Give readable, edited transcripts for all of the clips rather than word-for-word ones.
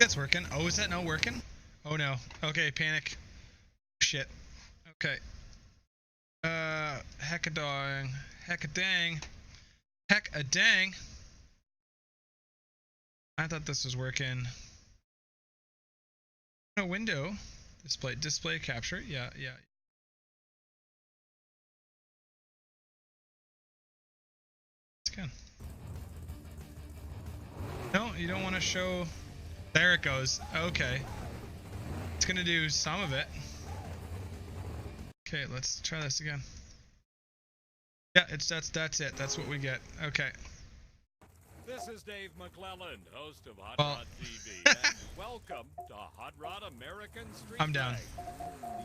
It's working. Oh, is that not working? Oh no. Okay, panic. Shit. Okay. Heck a dang. Heck a dang. Heck a dang. I thought this was working. No window. Display capture. Yeah. It's good. No, you don't want to show. There it goes. Okay. It's gonna do some of it. Okay, let's try this again. Yeah, that's it. That's what we get. Okay. This is Dave McClellan, host of Hot Rod TV, and welcome to Hot Rod American Street I'm down.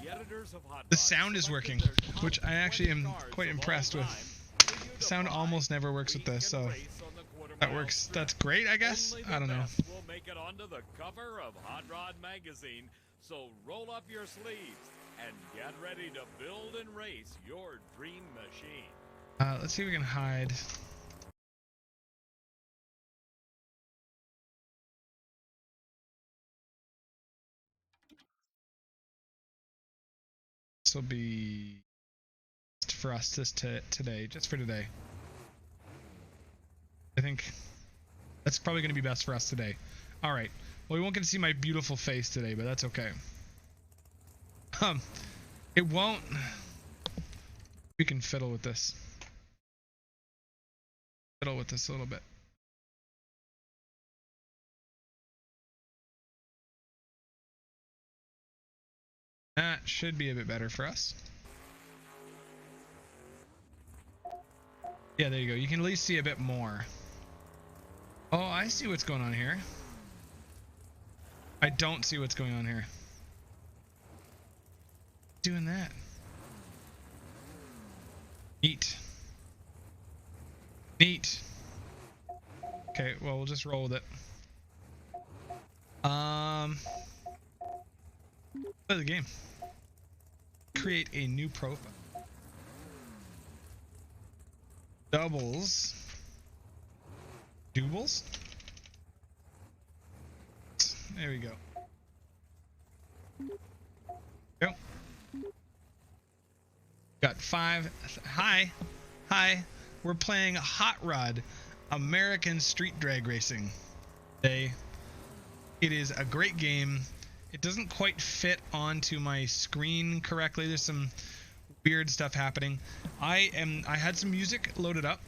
The editors of Hot Rod. The sound is working, which I actually am quite impressed with. Sound almost never works with this, so that works. That's great, I guess. I don't know. We'll make it onto the cover of Hot Rod magazine, so roll up your sleeves and get ready to build and race your dream machine. Let's see if we can hide. This will be for us today, just for today. I think that's probably going to be best for us today. All right. Well, we won't get to see my beautiful face today, but that's okay. It won't. We can fiddle with this. Fiddle with this a little bit. That should be a bit better for us. Yeah, there you go. You can at least see a bit more. Oh, I see what's going on here. I don't see what's going on here. Doing that. Neat. Neat. Okay, well, we'll just roll with it. Play the game. Create a new profile. Doubles. Doubles? There we go. Go. Got 5. Hi. We're playing Hot Rod American Street Drag Racing today. It is a great game. It doesn't quite fit onto my screen correctly. There's some weird stuff happening. I had some music loaded up.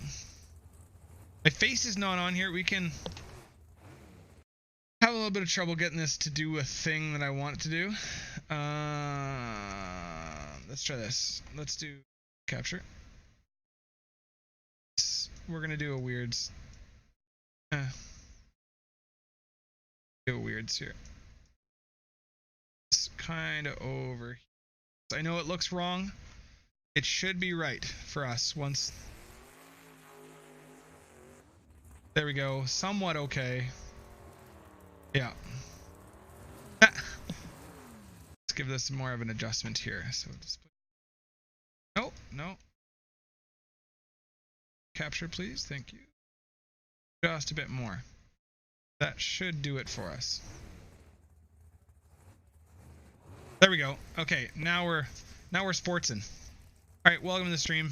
My face is not on here. We can have a little bit of trouble getting this to do a thing that I want it to do. Let's try this. Let's do capture. We're gonna do a weirds. Do a weirds here. It's kind of over. I know it looks wrong. It should be right for us once. There we go. Somewhat okay. Yeah. Let's give this more of an adjustment here. So just put... No. Capture, please. Thank you. Just a bit more. That should do it for us. There we go. Okay, now we're sportsin'. All right, welcome to the stream.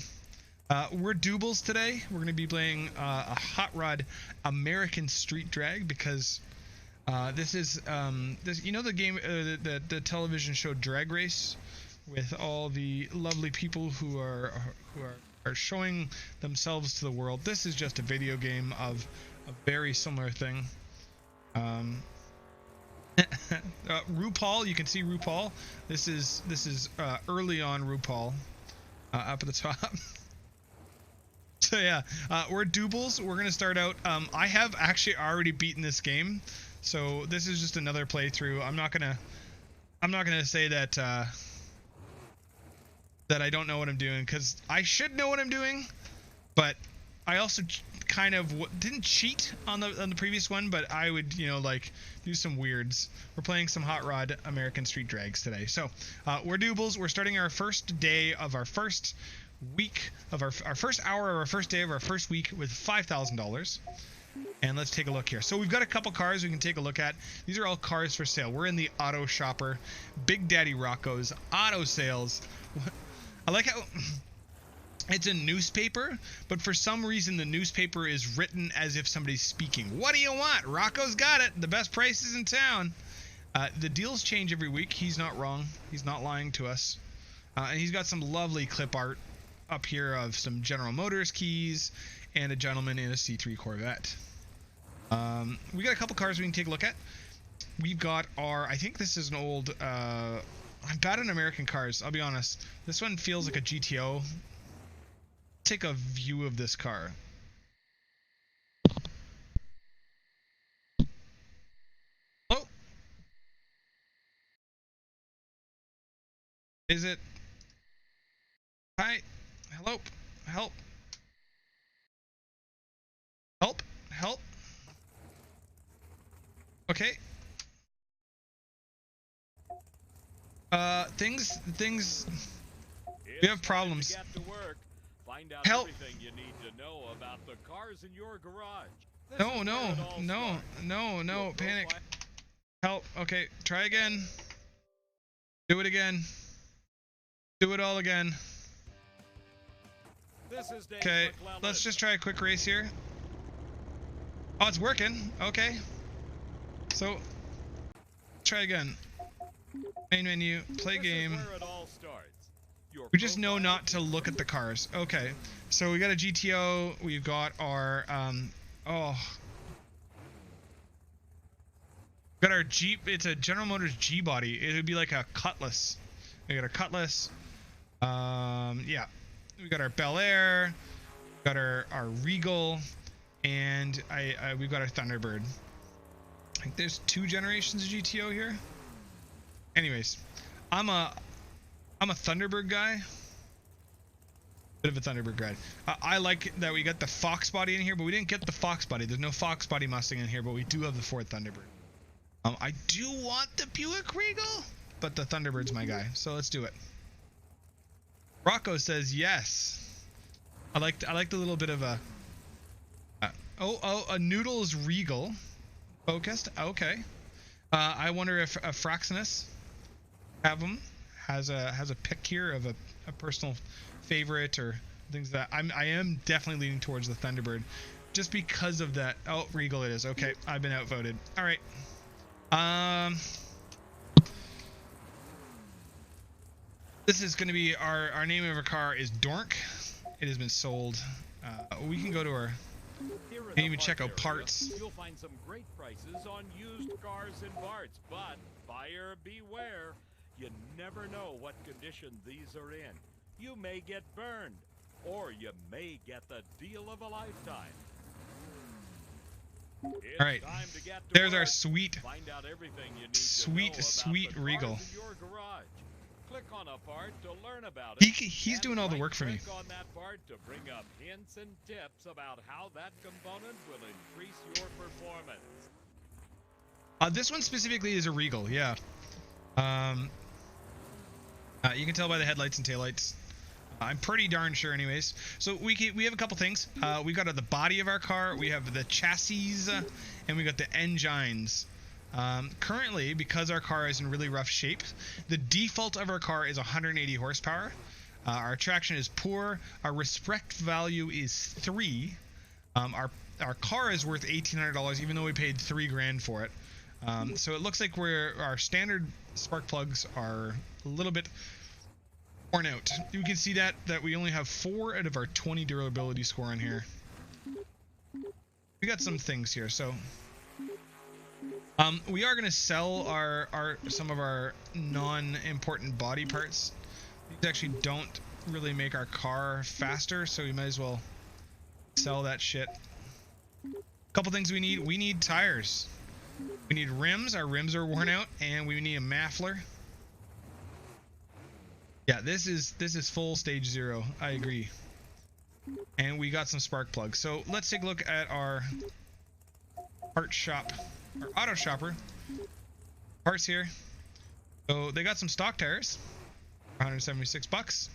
We're doubles today. We're going to be playing a Hot Rod American Street Drag because this is this, you know, the game, the television show Drag Race, with all the lovely people who are showing themselves to the world. This is just a video game of a very similar thing. RuPaul, you can see RuPaul. This is early on RuPaul, up at the top. So yeah, we're doubles. We're gonna start out. I have actually already beaten this game, so this is just another playthrough. I'm not gonna say that that I don't know what I'm doing, because I should know what I'm doing, but I also kind of didn't cheat on the previous one, but I would, you know, like, do some weirds. We're playing some Hot Rod American Street Drags today. So we're doubles. We're starting our first day of our first week of our first hour of our first day of our first week with $5,000. And let's take a look here. So we've got a couple cars we can take a look at. These are all cars for sale. We're in the auto shopper. Big Daddy Rocco's auto sales. I like how it's a newspaper, but for some reason the newspaper is written as if somebody's speaking. What do you want? Rocco's got it. The best prices in town. The deals change every week. He's not wrong. He's not lying to us. And he's got some lovely clip art up here of some General Motors keys and a gentleman in a C3 Corvette. We got a couple cars we can take a look at. We've got our, I think this is an old, I'm bad on American cars, I'll be honest. This one feels like a GTO. Take a view of this car. Oh! Is it? Hi? Hello? Help? Help? Help? Okay. Things. We have problems. Get to work. Find out Help. everything you need to know about the cars in your garage. This No, is no, where it all no, starts. no, no, Your panic. profile- Help. Okay, try again. Do it again. Do it all again. This is Dave Okay, McClellan. let's just try a quick race here. Oh, it's working. Okay. So, try again. Main menu, play This game. is where it all starts. Your We just know profile- not to look at the cars. Okay. So we got a GTO. We've got our got our Jeep. It's a General Motors G body. It would be like a Cutlass. We got our Cutlass. Yeah. We got our Bel Air. Got our Regal, and we've got our Thunderbird. I think there's 2 generations of GTO here. Anyways, I'm a Thunderbird guy. Bit of a Thunderbird guy. I like that we got the Fox body in here, but we didn't get the Fox body. There's no Fox body Mustang in here, but we do have the Ford Thunderbird. I do want the Buick Regal, but the Thunderbird's my guy, so let's do it. Rocco says yes. I like the little bit of a a Noodles Regal focused. Okay. I wonder if Fraxinus has a pick here of a personal favorite or things that I am definitely leaning towards the Thunderbird just because of that. Oh, Regal it is. Okay, I've been outvoted. All right. This is going to be our name of our car is Dork. It has been sold. We can go to our Here in and the even check out parts area, parts. You'll find some great prices on used cars and parts, but buyer beware. You never know what condition these are in. You may get burned, or you may get the deal of a lifetime. It's All right. time to get to There's our work. sweet Find out everything you need sweet, to know about sweet the cars Regal. in your garage. Click on a part to learn about it. He's and doing all the work for me. right-click on that part to bring up hints and tips about how that component will increase your performance. This one specifically is a Regal, yeah. You can tell by the headlights and taillights. I'm pretty darn sure anyways. So we have a couple things. We got the body of our car, we have the chassis, and we got the engines. Currently, because our car is in really rough shape, the default of our car is 180 horsepower. Our traction is poor. Our respect value is 3. Our car is worth $1,800, even though we paid $3 grand for it. So it looks like our standard spark plugs are a little bit worn out. You can see that we only have 4 out of our 20 durability score on here. We got some things here, so we are going to sell some of our non-important body parts. These actually don't really make our car faster, so we might as well sell that shit. Couple things we need. We need tires. We need rims. Our rims are worn out, and we need a muffler. Yeah, this is full stage 0. I agree. And we got some spark plugs. So let's take a look at our part shop, our auto shopper. Parts here. So they got some stock tires, $176.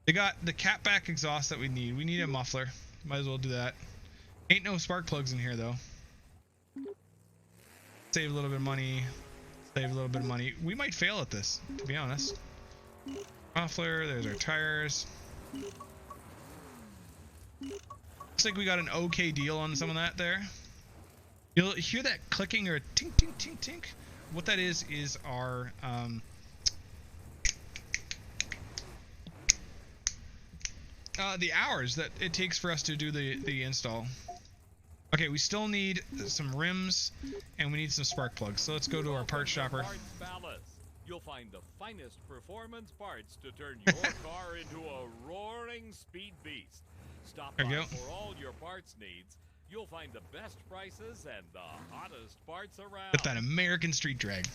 They got the catback exhaust that we need. We need a muffler. Might as well do that. Ain't no spark plugs in here though. Save a little bit of money. Save a little bit of money. We might fail at this, to be honest. Muffler, there's our tires. Looks like we got an okay deal on some of that there. You'll hear that clicking or tink tink tink tink. What that is our the hours that it takes for us to do the install. Okay, we still need some rims and we need some spark plugs. So let's go to our parts shopper. You'll find the finest performance parts to turn your car into a roaring speed beast. Stop by for all your parts needs. You'll find the best prices and the hottest parts around. With that American street drag.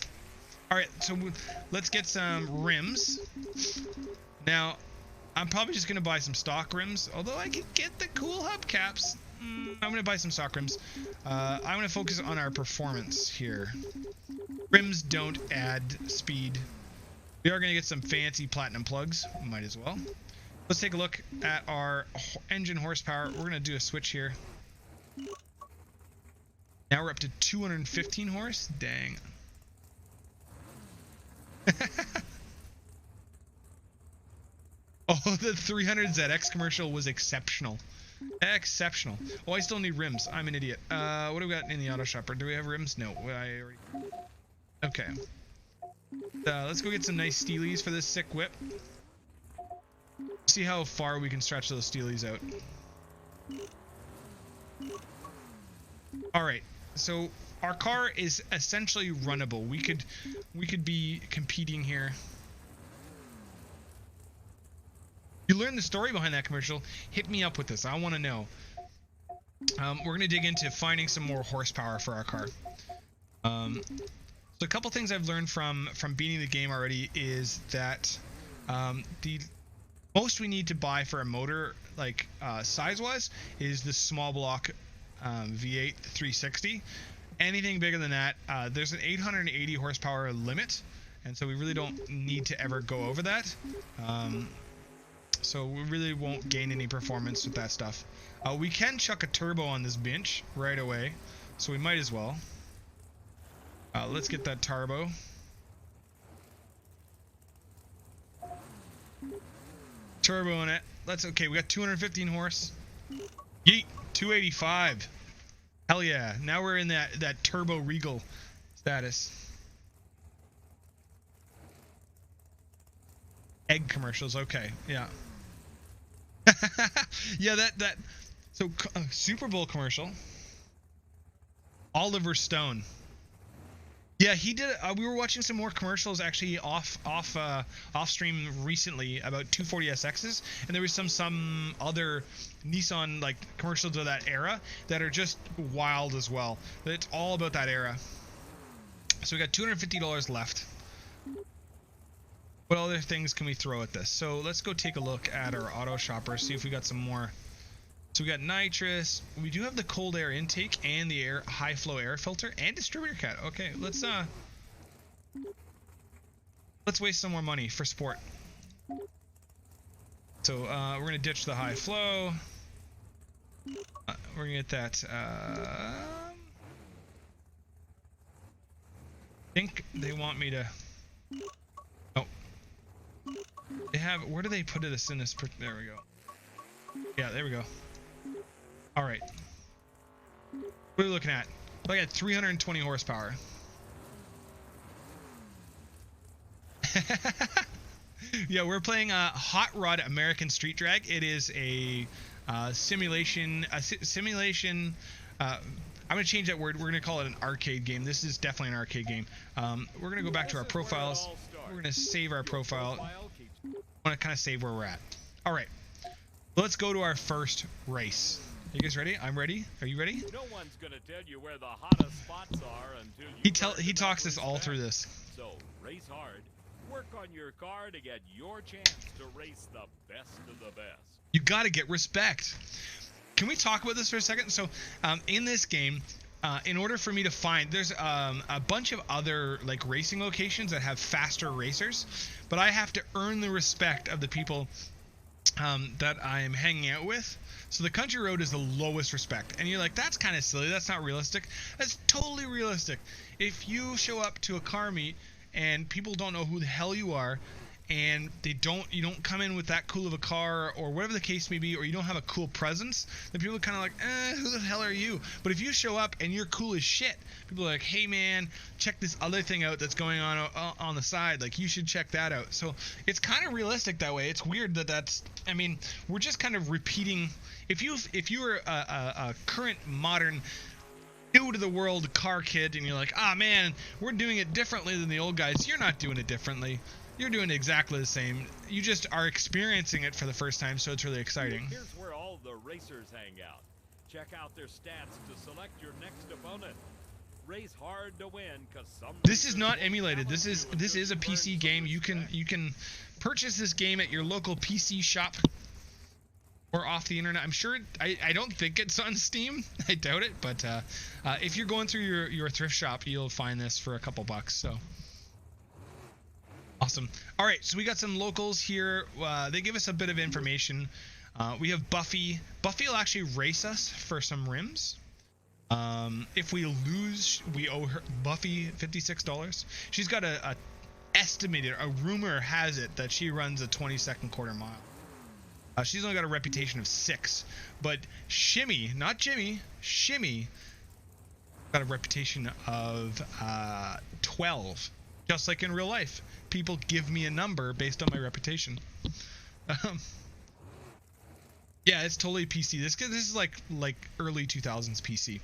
All right, so let's get some rims. Now, I'm probably just gonna buy some stock rims, although I could get the cool hubcaps. I'm gonna buy some stock rims. I'm gonna focus on our performance here. Rims don't add speed. We are gonna get some fancy platinum plugs. Might as well. Let's take a look at our engine horsepower. We're gonna do a switch here. Now we're up to 215 horse. Dang. Oh, the 300ZX commercial was exceptional. Exceptional. Oh, I still need rims. I'm an idiot. What do we got in the auto shopper? Do we have rims? No. I already... Okay. Let's go get some nice steelies for this sick whip. See how far we can stretch those steelies out. Alright, so our car is essentially runnable. We could be competing here. You learn the story behind that commercial, hit me up with this. I want to know. We're going to dig into finding some more horsepower for our car. So a couple things I've learned from beating the game already is that the most we need to buy for a motor, like size-wise, is the small block V8 360. Anything bigger than that, there's an 880 horsepower limit, and so we really don't need to ever go over that. So we really won't gain any performance with that stuff. We can chuck a turbo on this bench right away, so we might as well. Let's get that turbo. Turbo in it. Okay, we got 215 horse. Yeet, 285. Hell yeah. Now we're in that turbo regal status. Egg commercials, okay, yeah. Yeah, so Super Bowl commercial. Oliver Stone. Yeah, he did. We were watching some more commercials actually off stream recently about 240SXs, and there was some other Nissan like commercials of that era that are just wild as well. It's all about that era. So we got $250 left. What other things can we throw at this? So let's go take a look at our auto shopper, see if we got some more. So we got nitrous. We do have the cold air intake and the high flow air filter and distributor cat. Okay, let's waste some more money for sport. So we're gonna ditch the high flow. We're gonna get that. I think they want me to. Oh, they have. Where do they put this in this? There we go. Yeah, there we go. All right. What are we looking at? Look at 320 horsepower. Yeah, we're playing Hot Rod American Street Drag. It is a simulation. I'm gonna change that word. We're gonna call it an arcade game. This is definitely an arcade game. We're gonna go back to our profiles. We're gonna save our profile. I want to kind of save where we're at. All right. Let's go to our first race. You guys ready? I'm ready. Are you ready? No one's gonna tell you where the hottest spots are until he talks us all through this. So race hard. Work on your car to get your chance to race the best of the best. You got to get respect. Can we talk about this for a second? So, in this game, in order for me to find, there's a bunch of other like racing locations that have faster racers, but I have to earn the respect of the people that I am hanging out with. So the country road is the lowest respect. And you're like, that's kind of silly. That's not realistic. That's totally realistic. If you show up to a car meet and people don't know who the hell you are, and you don't come in with that cool of a car, or whatever the case may be, or you don't have a cool presence, then people are kind of like, who the hell are you? But if you show up and you're cool as shit, people are like, hey man, check this other thing out that's going on the side, like you should check that out. So it's kind of realistic that way. It's weird that's, I mean, we're just kind of repeating. If you're a current modern new to the world car kid and you're like, ah man, we're doing it differently than the old guys, you're not doing it differently. You're doing exactly the same. You just are experiencing it for the first time, so it's really exciting. Here's where all the racers hang out. Check out their stats to select your next opponent. Race hard to win, cause some. This is not emulated. This is a PC game. You can purchase this game at your local PC shop or off the internet. I'm sure. I don't think it's on Steam. I doubt it. But if you're going through your thrift shop, you'll find this for a couple bucks. So. Awesome. All right, so we got some locals here. They give us a bit of information. We have Buffy. Buffy will actually race us for some rims. If we lose, we owe her Buffy $56. She's got a rumor has it that she runs a 22nd quarter mile. She's only got a reputation of 6, but Shimmy, not Jimmy, Shimmy got a reputation of 12, just like in real life. People give me a number based on my reputation. Yeah, it's totally PC. This is like early 2000s PC.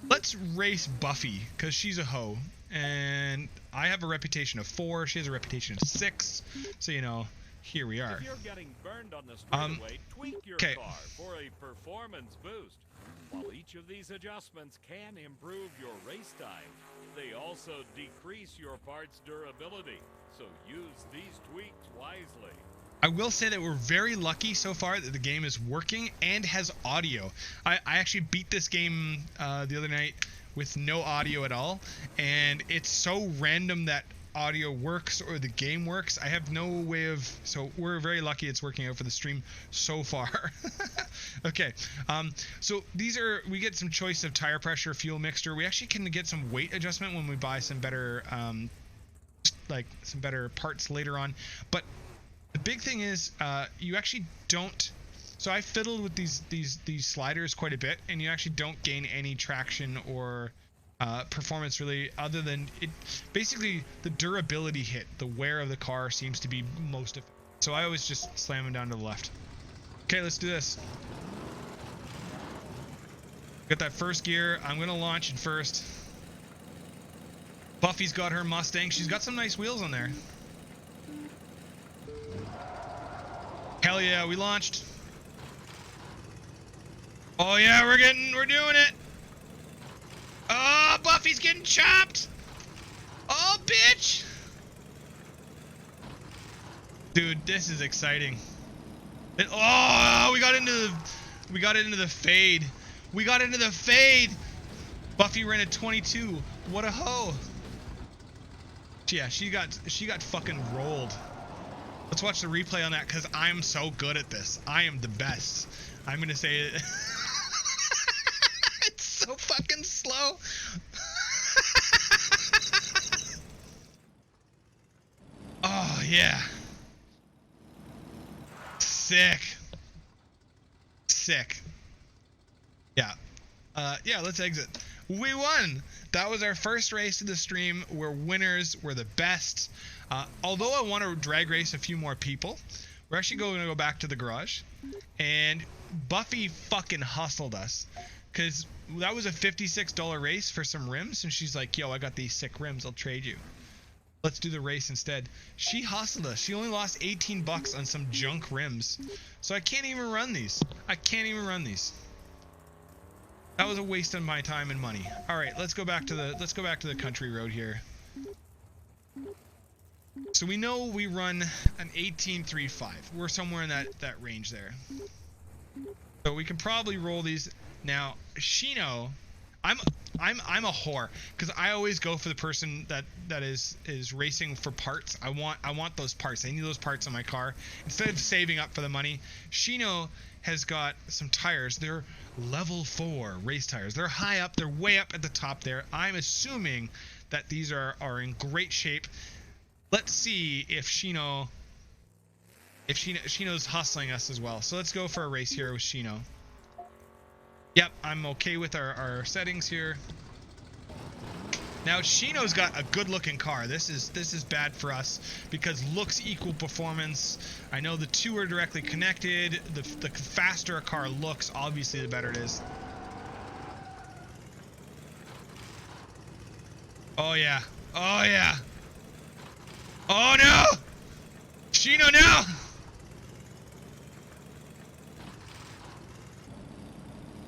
Let's race Buffy because she's a hoe, and I have a reputation of 4. She has a reputation of 6. So here we are. If you're getting burned on the straightaway, tweak your car for a performance boost. While each of these adjustments can improve your race time, they also decrease your part's durability. So use these tweaks wisely. I will say that we're very lucky so far that the game is working and has audio. I actually beat this game the other night with no audio at all, and it's so random that audio works or the game works. I have no way of, so we're very lucky it's working out for the stream so far. Okay, so we get some choice of tire pressure, fuel mixture. We actually can get some weight adjustment when we buy some better some better parts later on. But the big thing is you actually don't. So I fiddled with these sliders quite a bit, and you actually don't gain any traction or performance really, other than it. Basically, the durability hit, the wear of the car seems to be most effective. So I always just slam them down to the left. Okay, let's do this. Get that first gear. I'm gonna launch it first. Buffy's got her Mustang. She's got some nice wheels on there. Hell yeah, we launched. Oh yeah, we're doing it. Oh, Buffy's getting chopped. Oh, bitch. Dude, this is exciting. Oh, we got into the fade. We got into the fade. Buffy ran at 22. What a hoe. Yeah, she got fucking rolled. Let's watch the replay on that because I'm so good at this. I am the best. I'm gonna say it. It's so fucking slow. Oh yeah. Sick. Yeah. Yeah, let's exit. We won. That was our first race of the stream. We're winners. We're the best. Although I want to drag race a few more people, we're actually going to go back to the garage. And Buffy fucking hustled us. Because that was a $56 race for some rims. And she's like, yo, I got these sick rims. I'll trade you. Let's do the race instead. She hustled us. She only lost 18 bucks on some junk rims. So I can't even run these. That was a waste of my time and money. All right, let's go back to the country road here. So we know we run an 18.35. We're somewhere in that range there. So we can probably roll these. Now, Shino, I'm a whore because I always go for the person that is racing for parts. I want those parts. I need those parts on my car instead of saving up for the money. Shino has got some tires. They're level 4 race tires. They're high up. They're way up at the top there. I'm assuming that these are in great shape. Let's see if Shino's hustling us as well. So let's go for a race here with Shino. Yep, I'm okay with our settings here. Now Shino's got a good looking car. This is bad for us because looks equal performance. I know the two are directly connected. The faster a car looks, obviously the better it is. Oh yeah. Oh yeah. Oh no! Shino, no!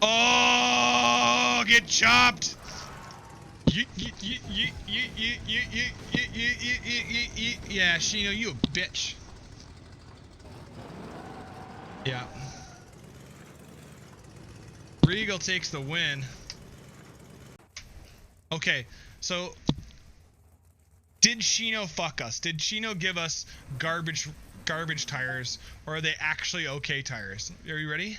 Oh, get chopped! Yeah, Shino, you a bitch. Yeah. Regal takes the win. Okay, so did Shino fuck us? Did Shino give us garbage tires, or are they actually okay tires? Are you ready?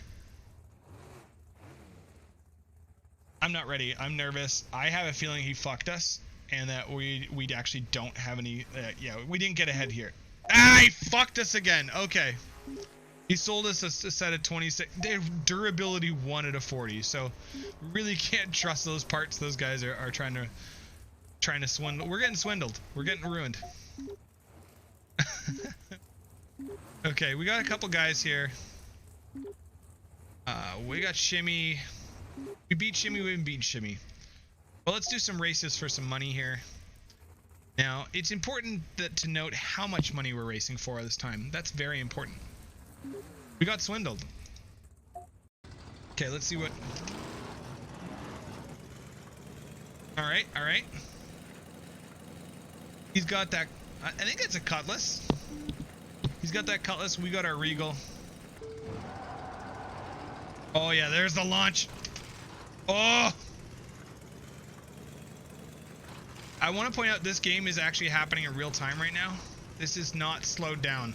I'm not ready. I'm nervous. I have a feeling he fucked us, and that we actually don't have any. Yeah, we didn't get ahead here. Ah, he fucked us again. Okay. He sold us a set of 26. They have durability 1 out of 40, so we really can't trust those parts. Those guys are trying to swindle. We're getting swindled. We're getting ruined. Okay, we got a couple guys here. We got Shimmy. We beat Shimmy, we didn't beat Shimmy. Well, let's do some races for some money here. Now, it's important to note how much money we're racing for this time. That's very important. We got swindled. Okay, let's see what... Alright, alright. He's got that... I think it's a Cutlass. He's got that Cutlass. We got our Regal. Oh yeah, there's the launch. Oh! I want to point out this game is actually happening in real time right now. This is not slowed down.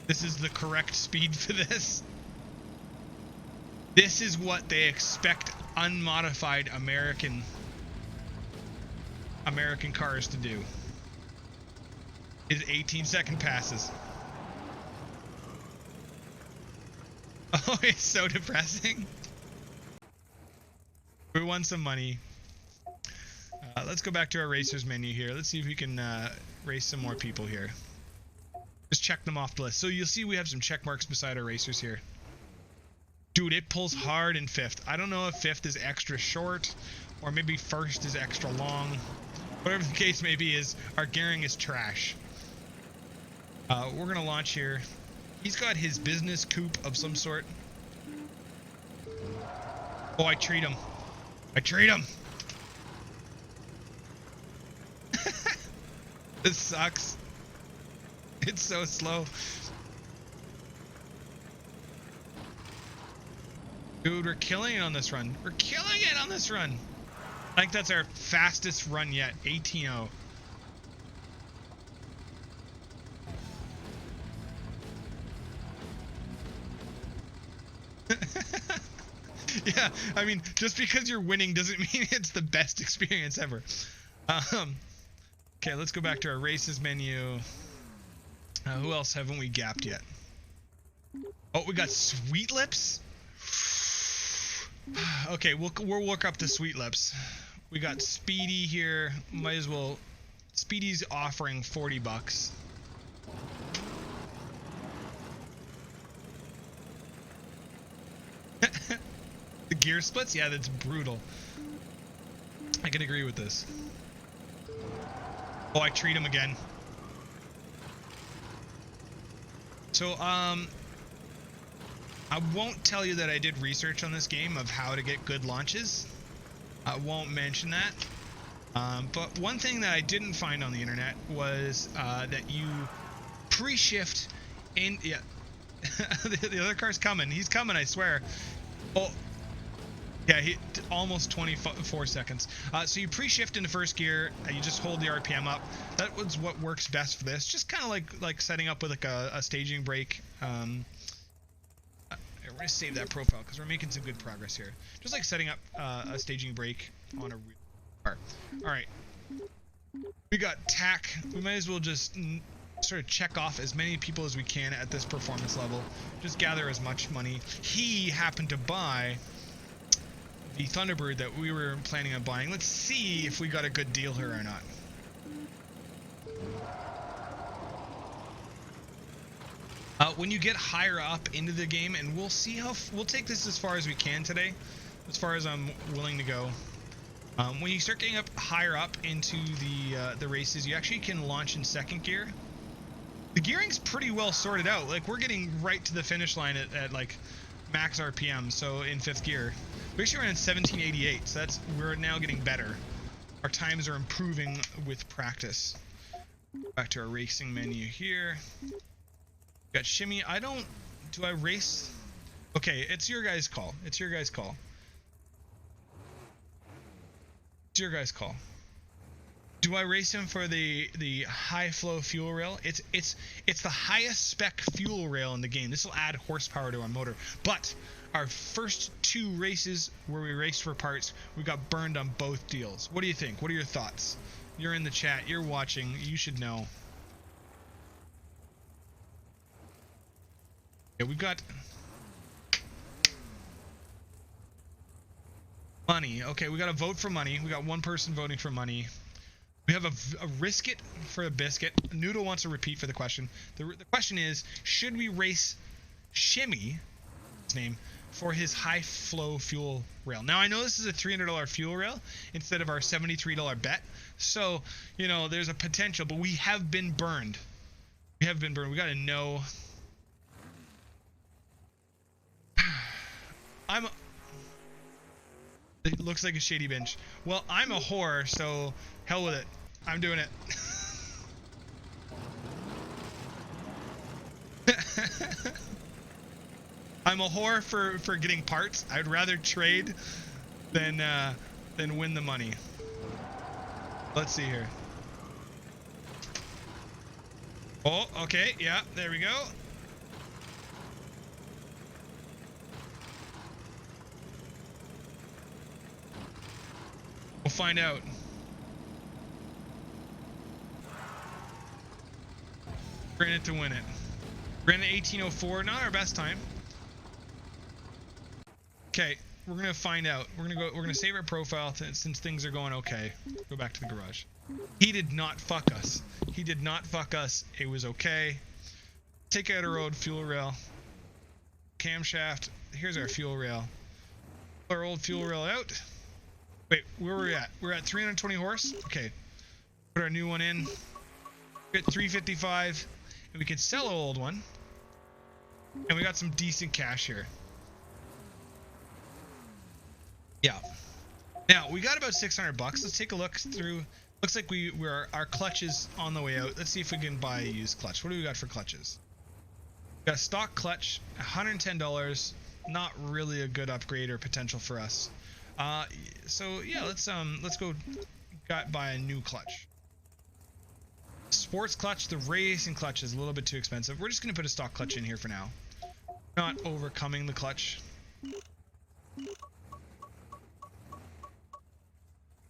This is the correct speed for this. This is what they expect unmodified American cars to do. Is 18-second passes. Oh, it's so depressing. We won some money. Let's go back to our racers menu here. Let's see if we can race some more people here. Just check them off the list. So you'll see we have some check marks beside our racers here. Dude, it pulls hard in 5th. I don't know if 5th is extra short or maybe 1st is extra long. Whatever the case may be, is our gearing is trash. We're gonna launch here. He's got his business coupe of some sort. Oh, I treat him. I treat him. This sucks. It's so slow. Dude, we're killing it on this run. We're killing it on this run. I think that's our fastest run yet. 18-0. Yeah, I mean, just because you're winning doesn't mean it's the best experience ever. Okay, let's go back to our races menu. Who else haven't we gapped yet? Oh, we got Sweet Lips. Okay, we'll work up the Sweet Lips. We got Speedy here. Might as well. Speedy's offering $40. The gear splits? Yeah, that's brutal. I can agree with this. Oh, I treat him again. So, I won't tell you that I did research on this game of how to get good launches. I won't mention that. But one thing that I didn't find on the internet was that you pre-shift in... Yeah. The other car's coming. He's coming, I swear. Oh. Yeah, almost 24 seconds. So you pre-shift into first gear. You just hold the RPM up. That was what works best for this. Just kind of like setting up with like a staging brake. We're gonna save that profile because we're making some good progress here. Just like setting up a staging brake on a real car. All right, we got tack. We might as well just sort of check off as many people as we can at this performance level. Just gather as much money. He happened to buy the Thunderbird that we were planning on buying. Let's see if we got a good deal here or not. When you get higher up into the game, and we'll see how we'll take this as far as we can today, as far as I'm willing to go. When you start getting up higher up into the races, you actually can launch in second gear. The gearing's pretty well sorted out. Like, we're getting right to the finish line at like max RPM. So in fifth gear, we actually ran in 1788. So we're now getting better. Our times are improving with practice. Back to our racing menu here. Got shimmy. Do I race? Okay, it's your guys' call. It's your guys' call. It's your guys' call. Do I race him for the high flow fuel rail? It's the highest spec fuel rail in the game. This will add horsepower to our motor. But our first two races where we raced for parts, we got burned on both deals. What do you think? What are your thoughts? You're in the chat. You're watching. You should know. Yeah, we've got money. Okay, we got to vote for money. We got one person voting for money. We have a risk it for a biscuit. Noodle wants a repeat for the question. The question is, should we race Shimmy, his name, for his high flow fuel rail? Now, I know this is a $300 fuel rail instead of our $73 bet. So, you know, there's a potential, but we have been burned. We have been burned. We got to know. It looks like a shady bench. Well, I'm a whore, so hell with it. I'm doing it. I'm a whore for getting parts. I'd rather trade than win the money. Let's see here. Oh, okay. Yeah, there we go. We'll find out. We're in it to win it. We're in 1804, not our best time. Okay, we're gonna find out. We're gonna save our profile since things are going okay. Go back to the garage. He did not fuck us. He did not fuck us. It was okay. Take out our old fuel rail. Camshaft. Here's our fuel rail. Our old fuel rail out. Wait, where were we at? We're at 320 horse. Okay. Put our new one in. We're at 355. And we can sell an old one. And we got some decent cash here. Yeah. Now, we got about 600 bucks. Let's take a look through. Looks like our clutch is on the way out. Let's see if we can buy a used clutch. What do we got for clutches? We got a stock clutch, $110. Not really a good upgrade or potential for us. So yeah, let's go buy a new clutch. Sports clutch, the racing clutch is a little bit too expensive. We're just gonna put a stock clutch in here for now. Not overcoming the clutch.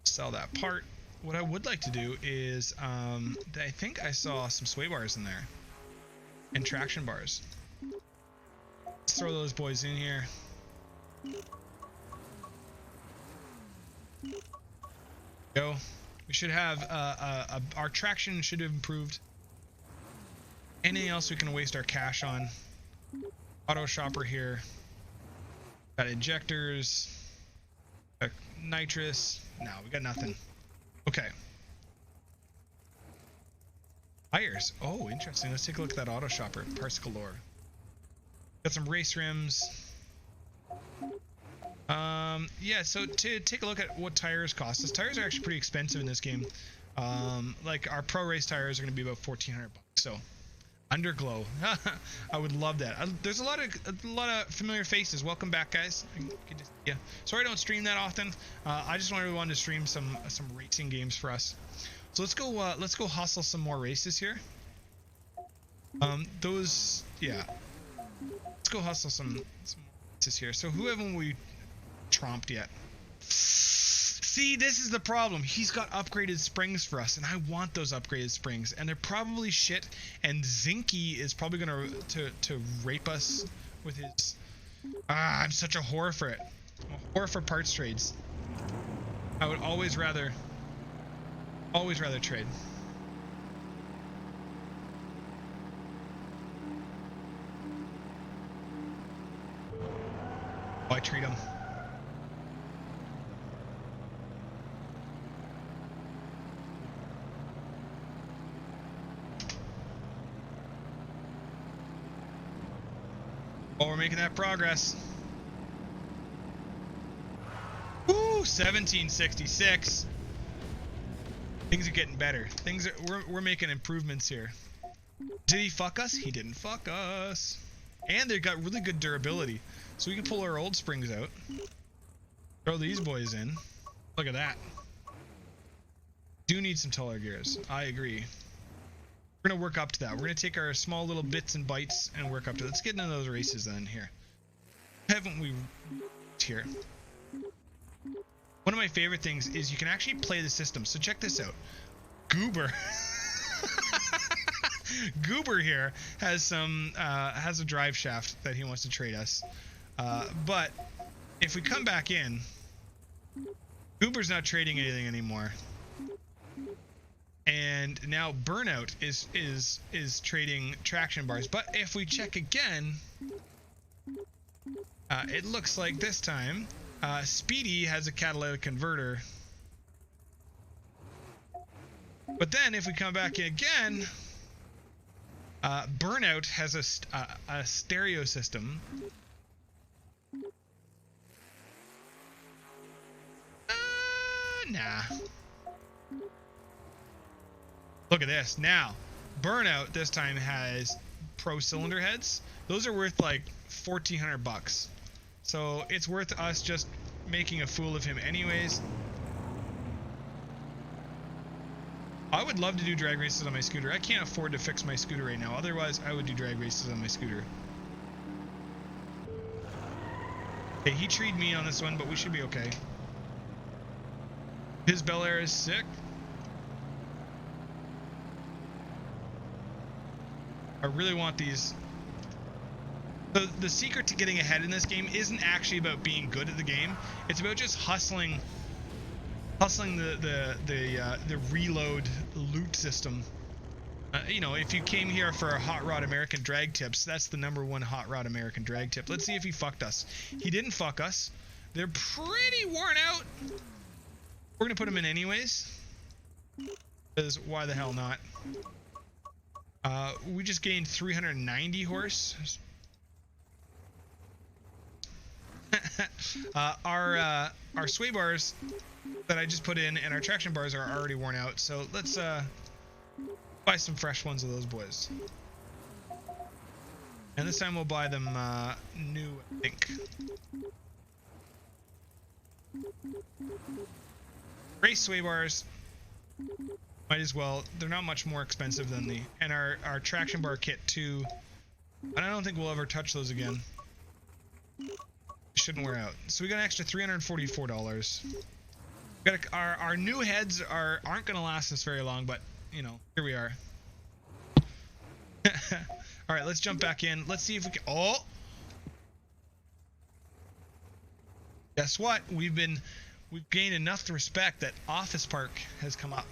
Sell that part. What I would like to do is, I think I saw some sway bars in there and traction bars. Let's throw those boys in here. Go. We should have our traction should have improved. Anything else we can waste our cash on? Auto shopper here. Got injectors. Got nitrous. No, we got nothing. Okay. Tires. Oh, interesting. Let's take a look at that auto shopper. Parts galore. Got some race rims. Yeah, so to take a look at what tires cost us. Tires are actually pretty expensive in this game. Like our pro race tires are going to be about $1,400 bucks. So Underglow. I would love that. There's a lot of familiar faces. Welcome back, guys. Good to see ya. Sorry I don't stream that often. I just really wanted to stream some racing games for us. So let's go hustle some more races here. Yeah. Let's go hustle some races here. So who haven't we tromped yet? See, this is the problem. He's got upgraded springs for us, and I want those upgraded springs, and they're probably shit. And Zinky is probably gonna to rape us with his. I'm such a whore for it. I'm a whore for parts trades. I would always rather trade. Oh, I treat him. Oh, we're making that progress. Woo, 1766. Things are getting better. We're making improvements here. Did he fuck us? He didn't fuck us. And they've got really good durability. So we can pull our old springs out. Throw these boys in. Look at that. Do need some taller gears. I agree. We're gonna work up to that. We're gonna take our small little bits and bytes and work up to it. Let's get into those races then here. Haven't we here? One of my favorite things is you can actually play the system. So check this out. Goober. Goober here has a drive shaft that he wants to trade us. But if we come back in, Goober's not trading anything anymore. And now Burnout is trading traction bars. But if we check again, it looks like this time Speedy has a catalytic converter. But then if we come back in again, Burnout has a stereo system. Nah. Look at this. Now, Burnout this time has pro cylinder heads. Those are worth like $1,400. So it's worth us just making a fool of him anyways. I would love to do drag races on my scooter. I can't afford to fix my scooter right now. Otherwise, I would do drag races on my scooter. Okay, he treed me on this one, but we should be okay. His Bel Air is sick. I really want these. The secret to getting ahead in this game isn't actually about being good at the game. It's about just hustling the reload loot system. You know, if you came here for a Hot Rod American drag tips, that's the #1 Hot Rod American drag tip. Let's see if he fucked us. He didn't fuck us. They're pretty worn out. We're gonna put them in anyways, because why the hell not? We just gained 390 horse. Our sway bars that I just put in and our traction bars are already worn out, so let's buy some fresh ones of those boys. And this time we'll buy them new, I think. Race sway bars, might as well. They're not much more expensive than and our traction bar kit too. And I don't think we'll ever touch those again. Shouldn't wear out. So we got an extra $344. Our new heads aren't gonna last us very long, but you know, here we are. All right, let's jump back in. Let's see if we can. Oh, guess what? We've gained enough respect that Office Park has come up.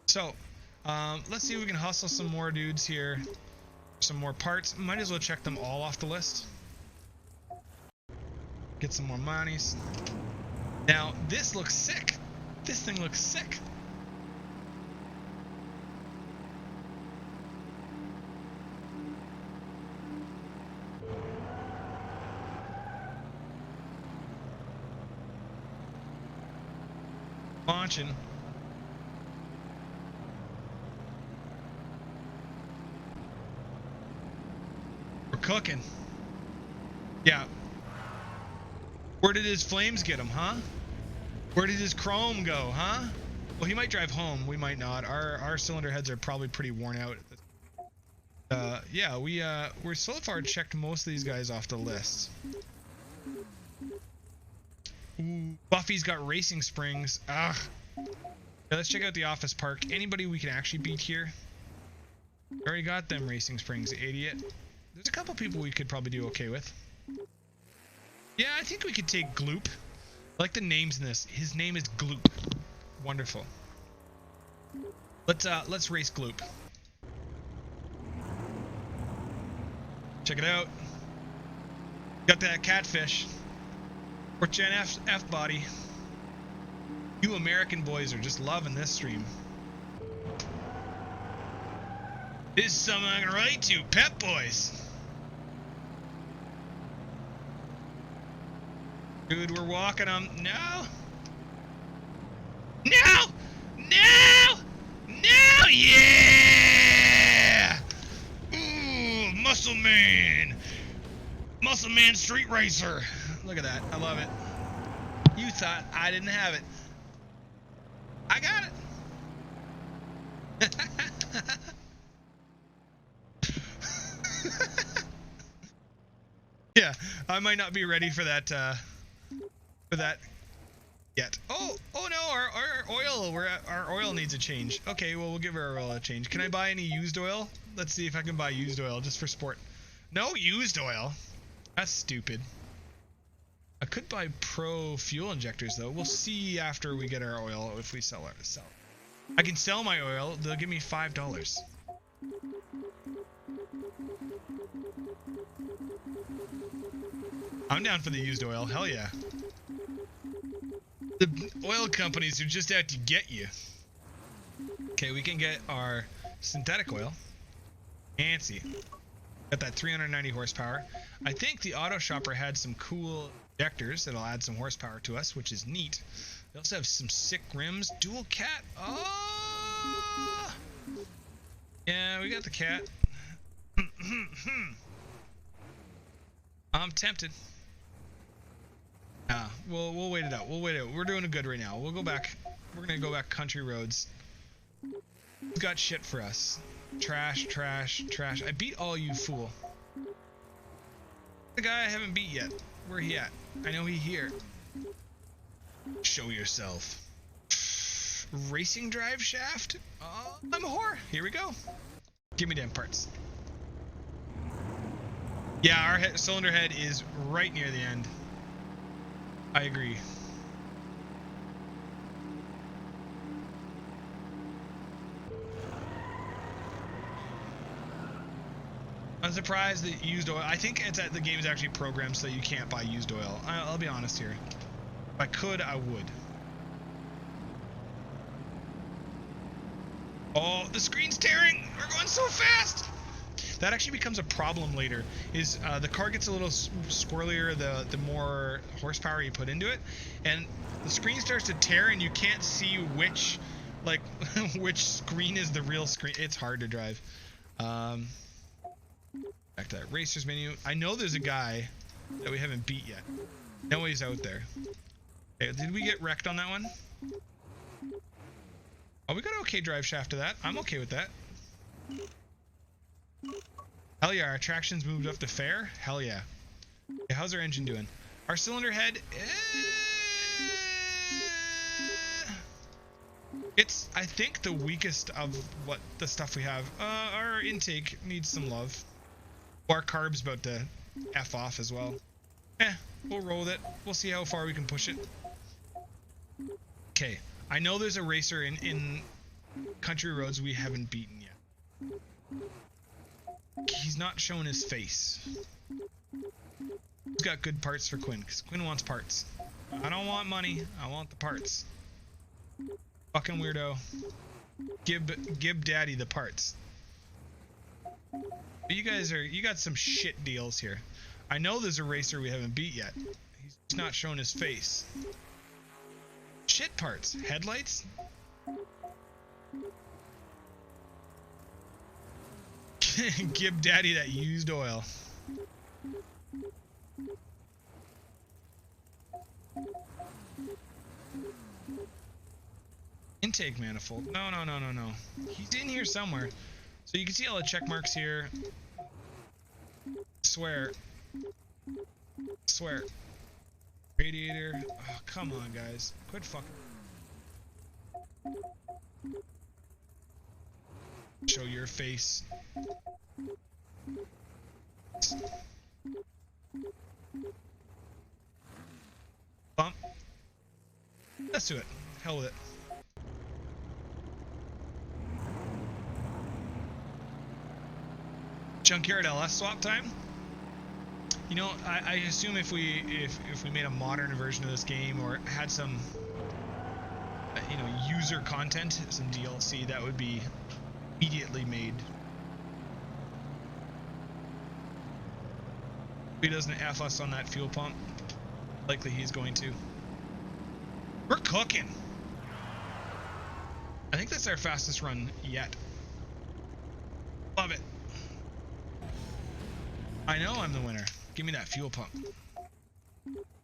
So let's see if we can hustle some more dudes here. Some more parts. Might as well check them all off the list. Get some more monies. Now, this looks sick. This thing looks sick. Launching. cooking. Yeah. Where did his flames get him, huh? Where did his chrome go, huh? Well, he might drive home. We might not. Our cylinder heads are probably pretty worn out. Yeah, we're so far checked most of these guys off the list. Ooh, Buffy's got racing springs. Ugh. Yeah, let's check out the office park. Anybody we can actually beat here? Already got them racing springs, idiot. There's a couple people we could probably do okay with. Yeah, I think we could take Gloop. I like the names in this. His name is Gloop. Wonderful. Let's race Gloop. Check it out. Got that catfish. 4th Gen F body. You American boys are just loving this stream. This is something I can relate to. Pep Boys. Dude, we're walking them. No. No! No! No! Yeah! Ooh, Muscle Man. Muscle Man Street Racer. Look at that. I love it. You thought I didn't have it. I got it. Yeah, I might not be ready for that yet. Oh no, our oil, our oil needs a change. Okay, well, we'll give our oil a change. Can I buy any used oil? Let's see if I can buy used oil just for sport. No used oil. That's stupid. I could buy pro fuel injectors though. We'll see after we get our oil if we sell it. I can sell my oil. They'll give me $5. I'm down for the used oil. Hell yeah. The oil companies are just out to get you. Okay, we can get our synthetic oil. Fancy. Got that 390 horsepower. I think the auto shopper had some cool injectors that'll add some horsepower to us, which is neat. They also have some sick rims. Dual cat. Oh! Yeah, we got the cat. I'm tempted. We'll wait it out. We'll wait it out. We're doing good right now. We'll go back. We're gonna go back country roads. Who's got shit for us? Trash, trash, trash. I beat all you, fool. The guy I haven't beat yet. Where he at? I know he here. Show yourself. Racing drive shaft? I'm a whore. Here we go. Give me damn parts. Yeah, our cylinder head is right near the end. I agree. I'm surprised that used oil. I think it's at the game's actually programmed so that you can't buy used oil. I'll be honest here. If I could, I would. Oh, the screen's tearing. We're going so fast. That actually becomes a problem later. Is the car gets a little squirrelier the more horsepower you put into it, and the screen starts to tear, and you can't see which which screen is the real screen. It's hard to drive. Back to that racer's menu. I know there's a guy that we haven't beat yet. No, he's out there. Okay, did we get wrecked on that one? Oh, we got an okay drive shaft to that. I'm okay with that. Hell yeah, our traction's moved up to fair. Hell yeah. Okay, how's our engine doing? Our cylinder head, it's, I think, the weakest of what the stuff we have. Our intake needs some love. Our carb's about to F off as well. We'll roll with it. We'll see how far we can push it. Okay, I know there's a racer in country roads we haven't beaten yet. He's not showing his face. He's got good parts for Quinn, because Quinn wants parts. I don't want money, I want the parts. Fucking weirdo. Give daddy the parts. But you got some shit deals here. I know there's a racer we haven't beat yet. He's just not showing his face. Shit parts. Headlights? Give daddy that used oil. Intake manifold. No, no, no, no, no. He's in here somewhere. So you can see all the check marks here. Swear. Swear. Radiator. Oh, come on, guys. Quit fucking. Show your face. Bump. Let's do it. Hell with it. Junkyard LS swap time. You know, I assume if we made a modern version of this game or had some you know, user content, some DLC, that would be immediately made. If he doesn't F us on that fuel pump, likely he's going to. We're cooking. I think that's our fastest run yet. Love it. I know I'm the winner. Give me that fuel pump.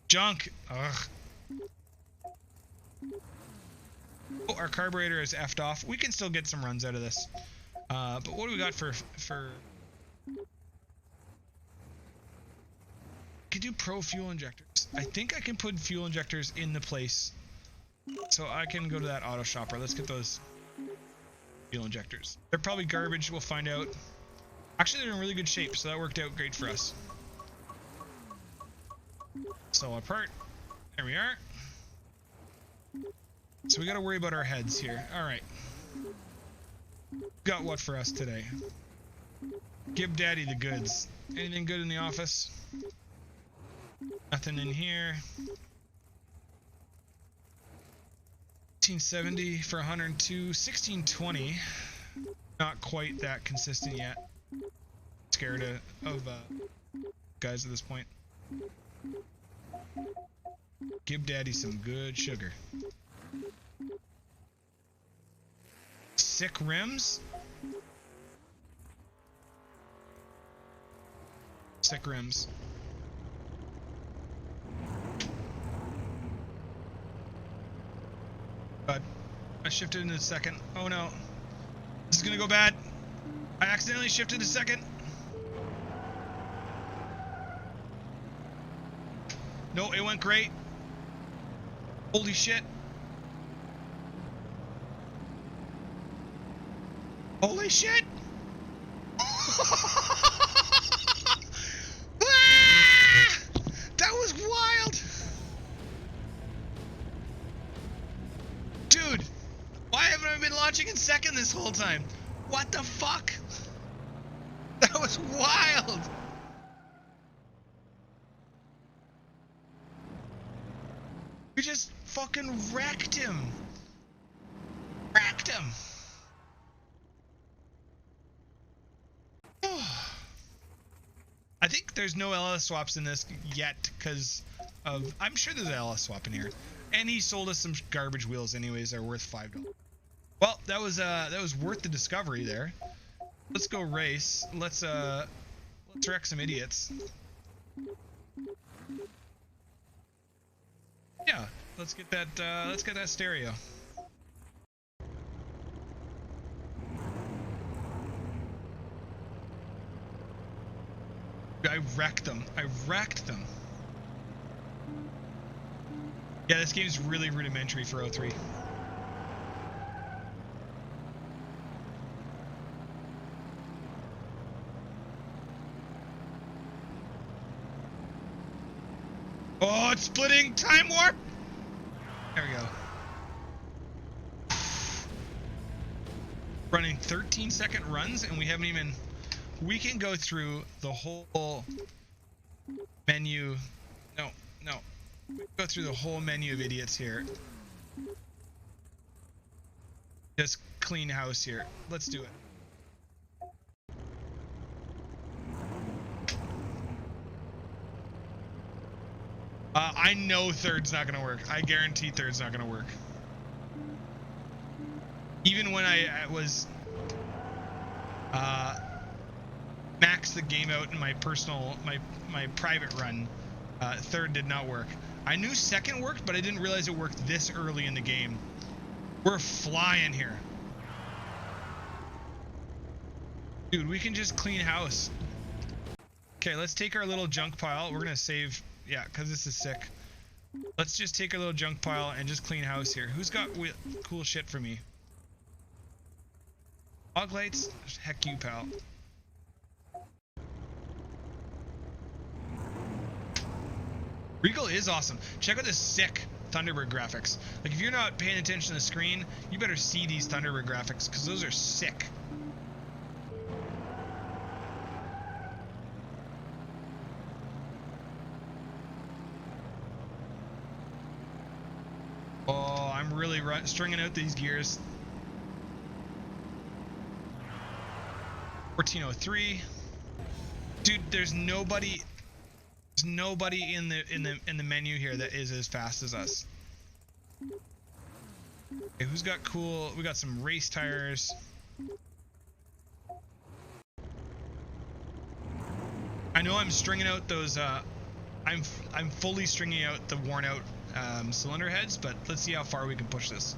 Junk. Ugh. Oh, our carburetor is effed off. We can still get some runs out of this. But what do we got for... Could do pro fuel injectors. I think I can put fuel injectors in the place. So I can go to that auto shopper. Let's get those fuel injectors. They're probably garbage. We'll find out. Actually, they're in really good shape, so that worked out great for us. So apart. There we are. So we got to worry about our heads here. All right. Got what for us today? Give Daddy the goods. Anything good in the office? Nothing in here. 1670 for 102. 1620. Not quite that consistent yet. Scared of guys at this point. Give Daddy some good sugar. Sick rims. Sick rims. God, I shifted into second. Oh no. This is gonna go bad. I accidentally shifted to second. No, it went great. Holy shit. Holy shit! That was wild! Dude, why haven't I been launching in second this whole time? What the fuck? That was wild! We just fucking wrecked him. Wrecked him. I think there's no LS swaps in this yet because of... I'm sure there's an LS swap in here. And he sold us some garbage wheels anyways. They're worth $5. Well, that was worth the discovery there. Let's go race. Let's wreck some idiots. Yeah, let's get that stereo. I wrecked them. I wrecked them. Yeah, this game's really rudimentary for 03. Oh, it's splitting time warp. There we go. Running 13-second runs, and we haven't even... We can go through the whole menu. No. We can go through the whole menu of idiots here. Just clean house here. Let's do it. I know third's not gonna work. I guarantee third's not gonna work. Even when I was maxed the game out in my personal, my private run. Third did not work. I knew second worked, but I didn't realize it worked this early in the game. We're flying here. Dude, we can just clean house. Okay, let's take our little junk pile. We're gonna save, yeah, because this is sick. Let's just take our little junk pile and just clean house here. Who's got cool shit for me? Fog lights? Heck you, pal. Regal is awesome. Check out this sick Thunderbird graphics. Like, if you're not paying attention to the screen, you better see these Thunderbird graphics, because those are sick. Oh, I'm really stringing out these gears. 1403. Dude, there's nobody in the menu here that is as fast as us. Okay, who's got cool? We got some race tires. I know I'm stringing out those I'm fully stringing out the worn out cylinder heads, but let's see how far we can push this.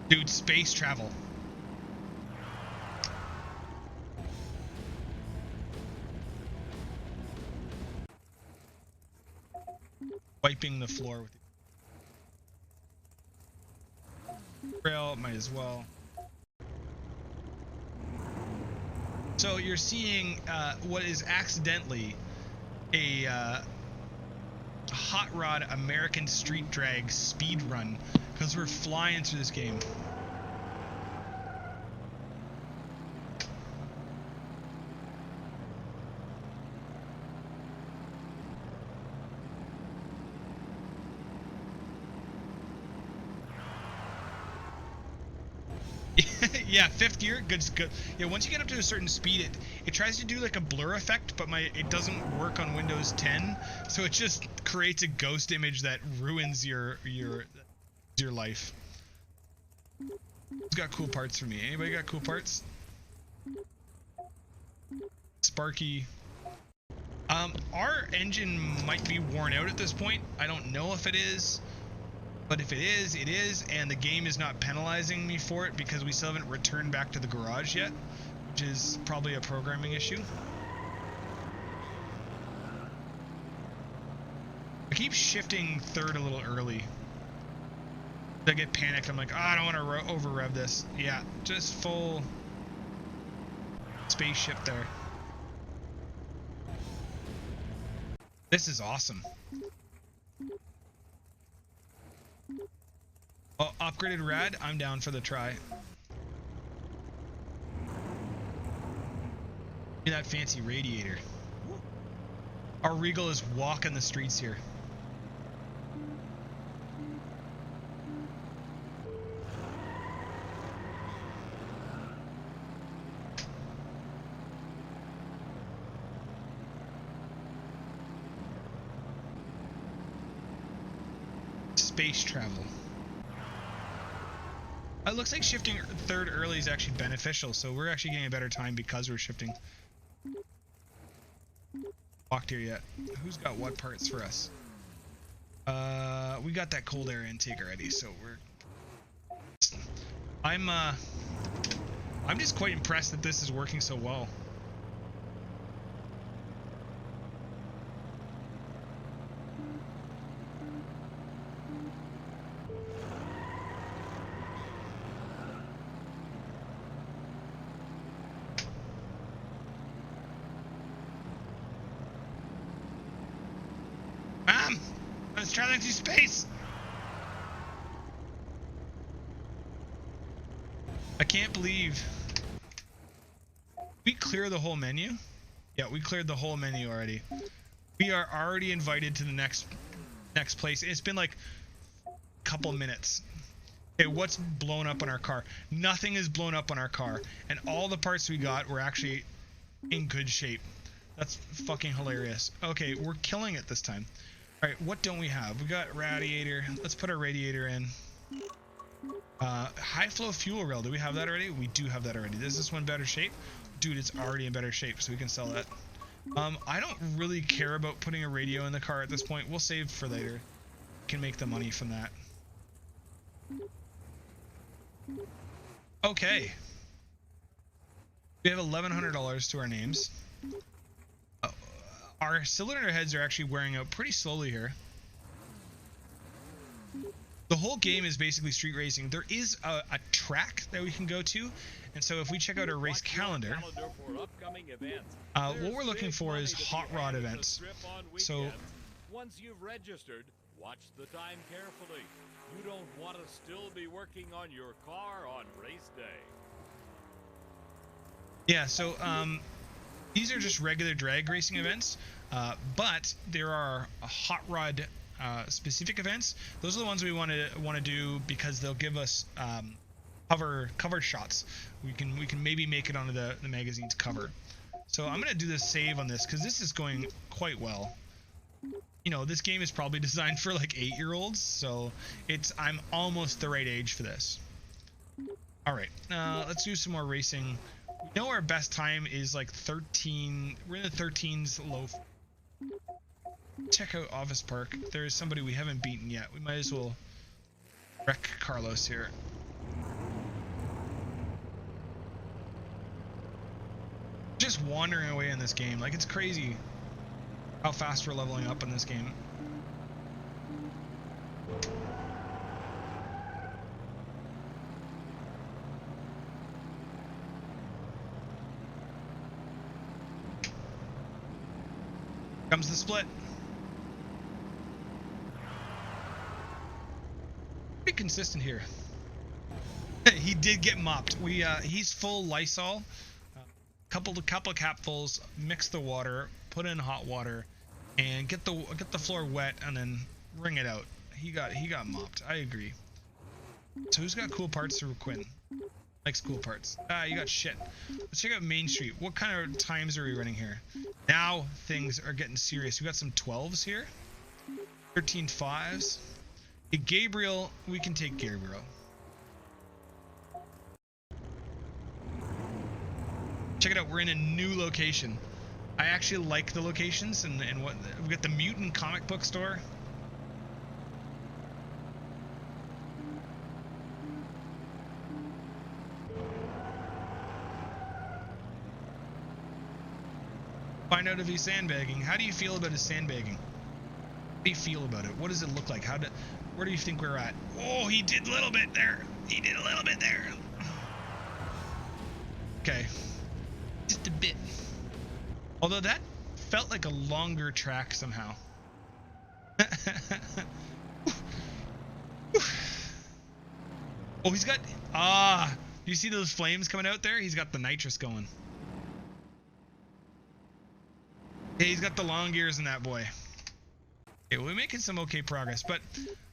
Dude, space travel. Wiping the floor with the rail, might as well. So you're seeing what is accidentally a hot rod American street drag speed run, because we're flying through this game. Yeah, fifth gear, good. Yeah, once you get up to a certain speed, it tries to do like a blur effect, but it doesn't work on Windows 10, so it just creates a ghost image that ruins your life. Who's got cool parts for me? Anybody got cool parts? Sparky. Our engine might be worn out at this point. I don't know if it is. But if it is, it is, and the game is not penalizing me for it because we still haven't returned back to the garage yet, which is probably a programming issue. I keep shifting third a little early. I get panicked. I'm like, oh, I don't want to over-rev this. Yeah, just full spaceship there. This is awesome. Oh, upgraded rad, I'm down for the try. Look at that fancy radiator. Our Regal is walking the streets here. Space travel. It looks like shifting third early is actually beneficial, so we're actually getting a better time because we're shifting. Walked here yet? Who's got what parts for us? We got that cold air intake already, so we're. I'm just quite impressed that this is working so well. Let's traveling through space. I can't believe we clear the whole menu. Yeah, we cleared the whole menu already. We are already invited to the next place. It's been like a couple minutes. Okay, what's blown up on our car? Nothing is blown up on our car, and all the parts we got were actually in good shape. That's fucking hilarious. Okay, we're killing it this time. All right, what don't we have? We got radiator. Let's put our radiator in. High flow fuel rail. Do we have that already? We do have that already. Is this one better shape? Dude, it's already in better shape, so we can sell that. I don't really care about putting a radio in the car at this point. We'll save for later. Can make the money from that. Okay. We have $1,100 to our names. Our cylinder heads are actually wearing out pretty slowly here. The whole game is basically street racing. There is a track that we can go to, and so if we check out our race calendar, what we're looking for is hot rod events. So once you've registered, watch the time carefully. You don't want to still be working on your car on race day. Yeah, so these are just regular drag racing events, but there are hot rod specific events. Those are the ones we want to do because they'll give us cover shots. We can maybe make it onto the magazine's cover. So I'm gonna do the save on this because this is going quite well. You know, this game is probably designed for like 8-year-olds, so I'm almost the right age for this. All right, let's do some more racing. We know our best time is like 13. We're in the 13s low. Check out Office Park. There's somebody we haven't beaten yet. We might as well wreck Carlos here. Just wandering away in this game. Like, it's crazy how fast we're leveling up in this game. Comes the split. Pretty consistent here. He did get mopped. He's full Lysol. Couple of capfuls. Mix the water. Put in hot water, and get the floor wet, and then wring it out. He got mopped. I agree. So who's got cool parts for Quinn? Likes cool parts. You got shit. Let's check out Main Street. What kind of times are we running here? Now things are getting serious. We got some 12s here. 13 5s. Hey, Gabriel, we can take Gabriel. Check it out. We're in a new location. I actually like the locations and what we got the Mutant comic book store. Find out if he's sandbagging. How do you feel about his sandbagging? How do you feel about it? What does it look like? Where do you think we're at? Oh, he did a little bit there. He did a little bit there. Okay. Just a bit. Although that felt like a longer track somehow. Oh, he's got... you see those flames coming out there? He's got the nitrous going. Yeah, he's got the long gears in that boy. Okay, we're making some okay progress, but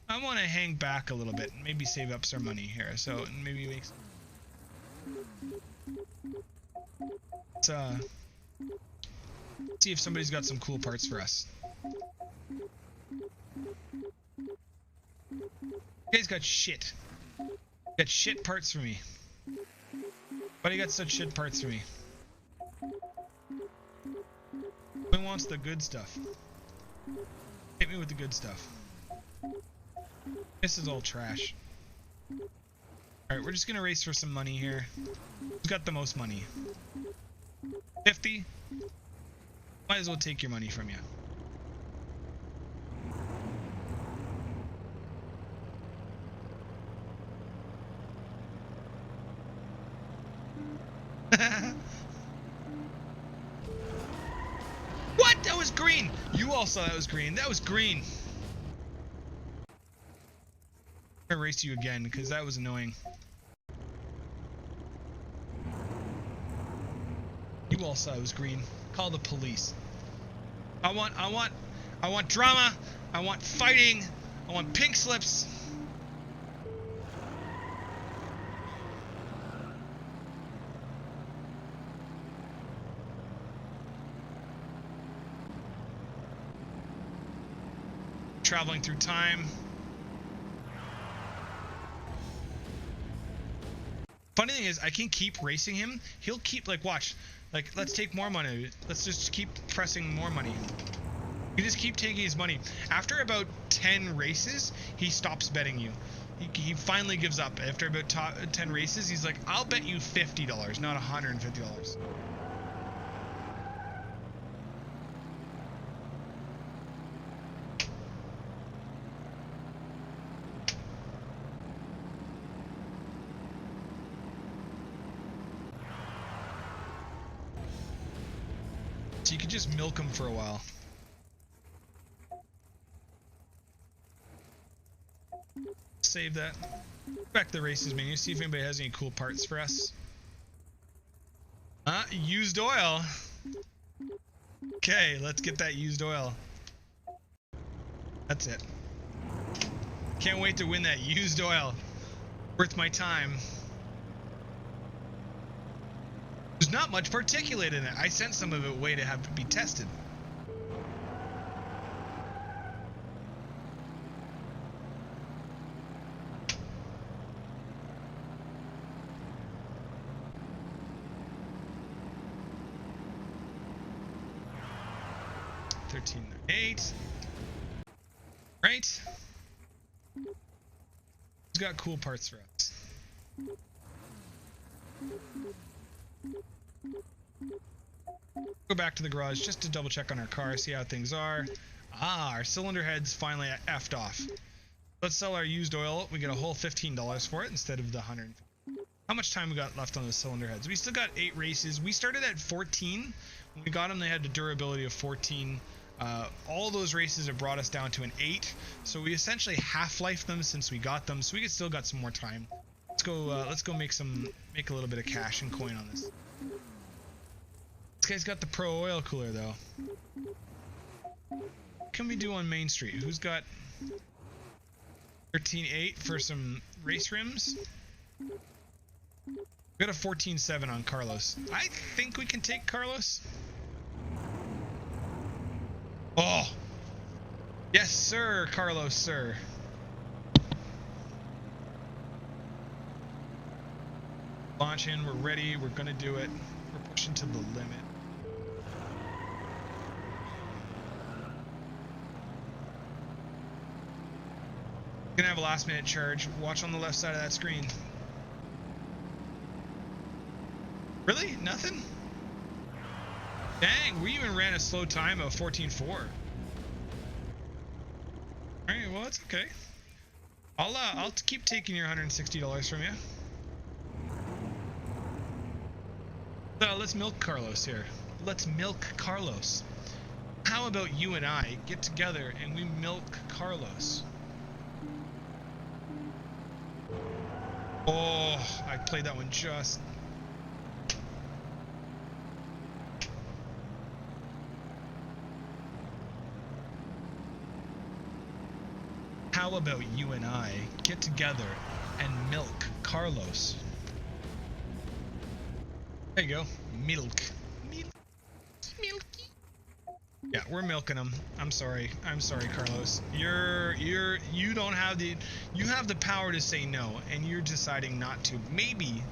I want to hang back a little bit and maybe save up some money here. So maybe make some... Let's see if somebody's got some cool parts for us. You guys got shit. Got shit parts for me. Why do you got such shit parts for me? Who wants the good stuff? Hit me with the good stuff. This is all trash. Alright, we're just gonna race for some money here. Who's got the most money? 50? Might as well take your money from you. What? That was green! You all saw that was green. That was green. I'm gonna race you again because that was annoying. You all saw it was green. Call the police. I want drama. I want fighting. I want pink slips. traveling through time. Funny thing is, I can keep racing him. He'll keep, like, watch. Like, let's take more money. Let's just keep pressing more money. You just keep taking his money. After about 10 races, he stops betting you. He finally gives up. After about 10 races, he's like, I'll bet you $50, not $150. So you could just milk him for a while. Save that. Back to the races menu, see if anybody has any cool parts for us. Used oil. Okay, let's get that used oil. That's it. Can't wait to win that used oil. Worth my time. There's not much particulate in it. I sent some of it away to have to be tested. $13.98. Right? Who's got cool parts for us? Go back to the garage just to double check on our car, see how things are. Our cylinder head's finally effed off. Let's sell our used oil. We get a whole $15 for it instead of the $100. How much time we got left on the cylinder heads? We still got 8 races. We started at 14. When we got them, they had the durability of 14. All those races have brought us down to an 8. So we essentially half-lifed them since we got them. So we still got some more time. Let's go make a little bit of cash and coin on this. This guy's got the Pro oil cooler though. What can we do on Main Street? Who's got 13.8 for some race rims? We got a 14.7 on Carlos. I think we can take Carlos. Oh, yes sir, Carlos sir. Launch in, we're ready, we're gonna do it. We're pushing to the limit. Gonna have a last minute charge. Watch on the left side of that screen. Really? Nothing? Dang, we even ran a slow time of 14.4. Alright, well that's okay. I'll keep taking your $160 from you. Let's milk Carlos here. Let's milk Carlos. How about you and I get together and we milk Carlos? Oh, I played that one just. How about you and I get together and milk Carlos? There you go. Milk. Milky. Yeah, we're milking him. I'm sorry, Carlos. You don't have you have the power to say no, and you're deciding not to. Maybe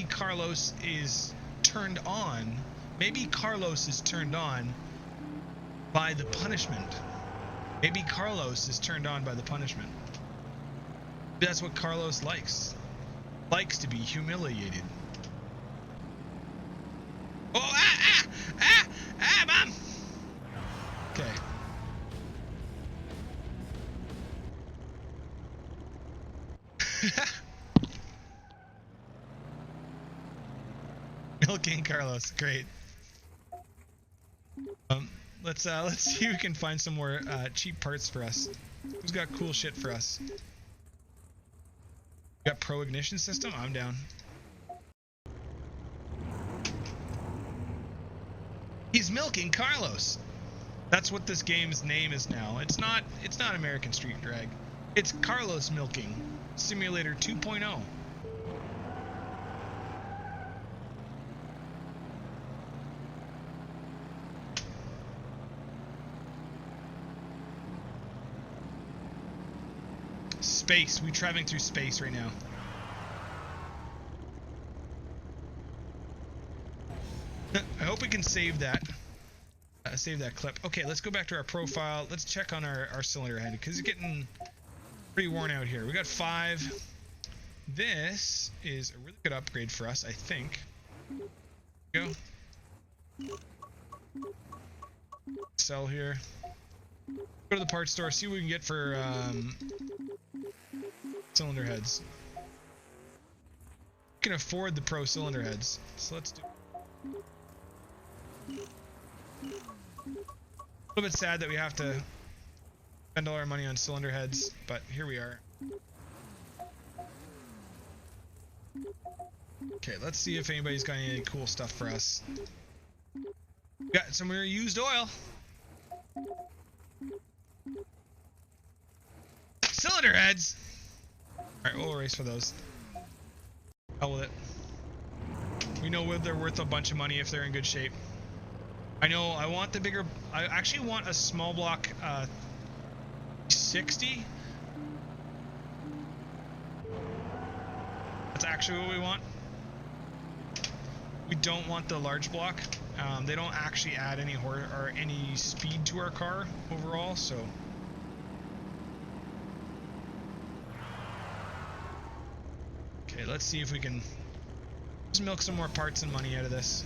Carlos is turned on. Maybe Carlos is turned on by the punishment. Maybe Carlos is turned on by the punishment. That's what Carlos likes. Likes to be humiliated. Oh, Mom! Okay. Milking Carlos, great. Let's see if we can find some more cheap parts for us. Who's got cool shit for us? Got Pro ignition system? I'm down. He's milking Carlos. That's what this game's name is now. It's not American Street Drag. It's Carlos Milking Simulator 2.0. Space. We're traveling through space right now. I hope we can save that. Save that clip. Okay, let's go back to our profile. Let's check on our cylinder head because it's getting pretty worn out here. We got 5. This is a really good upgrade for us, I think. Go. Sell here. Go to the parts store, see what we can get for cylinder heads. We can afford the pro cylinder heads, so let's do it. A little bit sad that we have to spend all our money on cylinder heads, but here we are. Okay, let's see if anybody's got any cool stuff for us. Got some used oil. Cylinder heads! Alright, we'll erase for those. Hell with it. We know they're worth a bunch of money if they're in good shape. I know, I want the bigger... I actually want a small block 60. That's actually what we want. We don't want the large block. They don't actually add any any speed to our car overall, so... Okay, let's see if we can just milk some more parts and money out of this.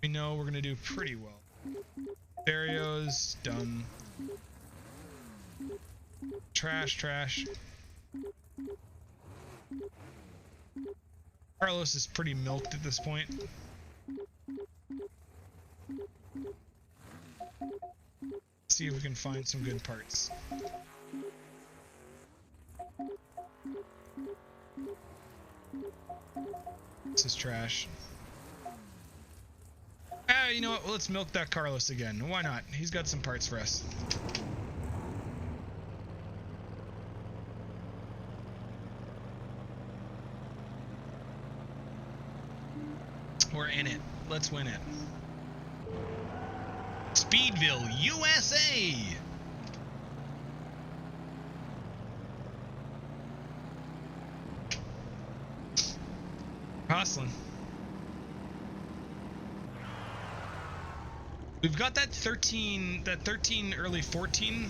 We know we're gonna do pretty well. Stereos, done. Trash. Carlos is pretty milked at this point. Let's see if we can find some good parts. This is trash. You know what? Well, let's milk that Carlos again. Why not? He's got some parts for us. We're in it. Let's win it. Speedville, USA! Hustling. We've got that 13 early 14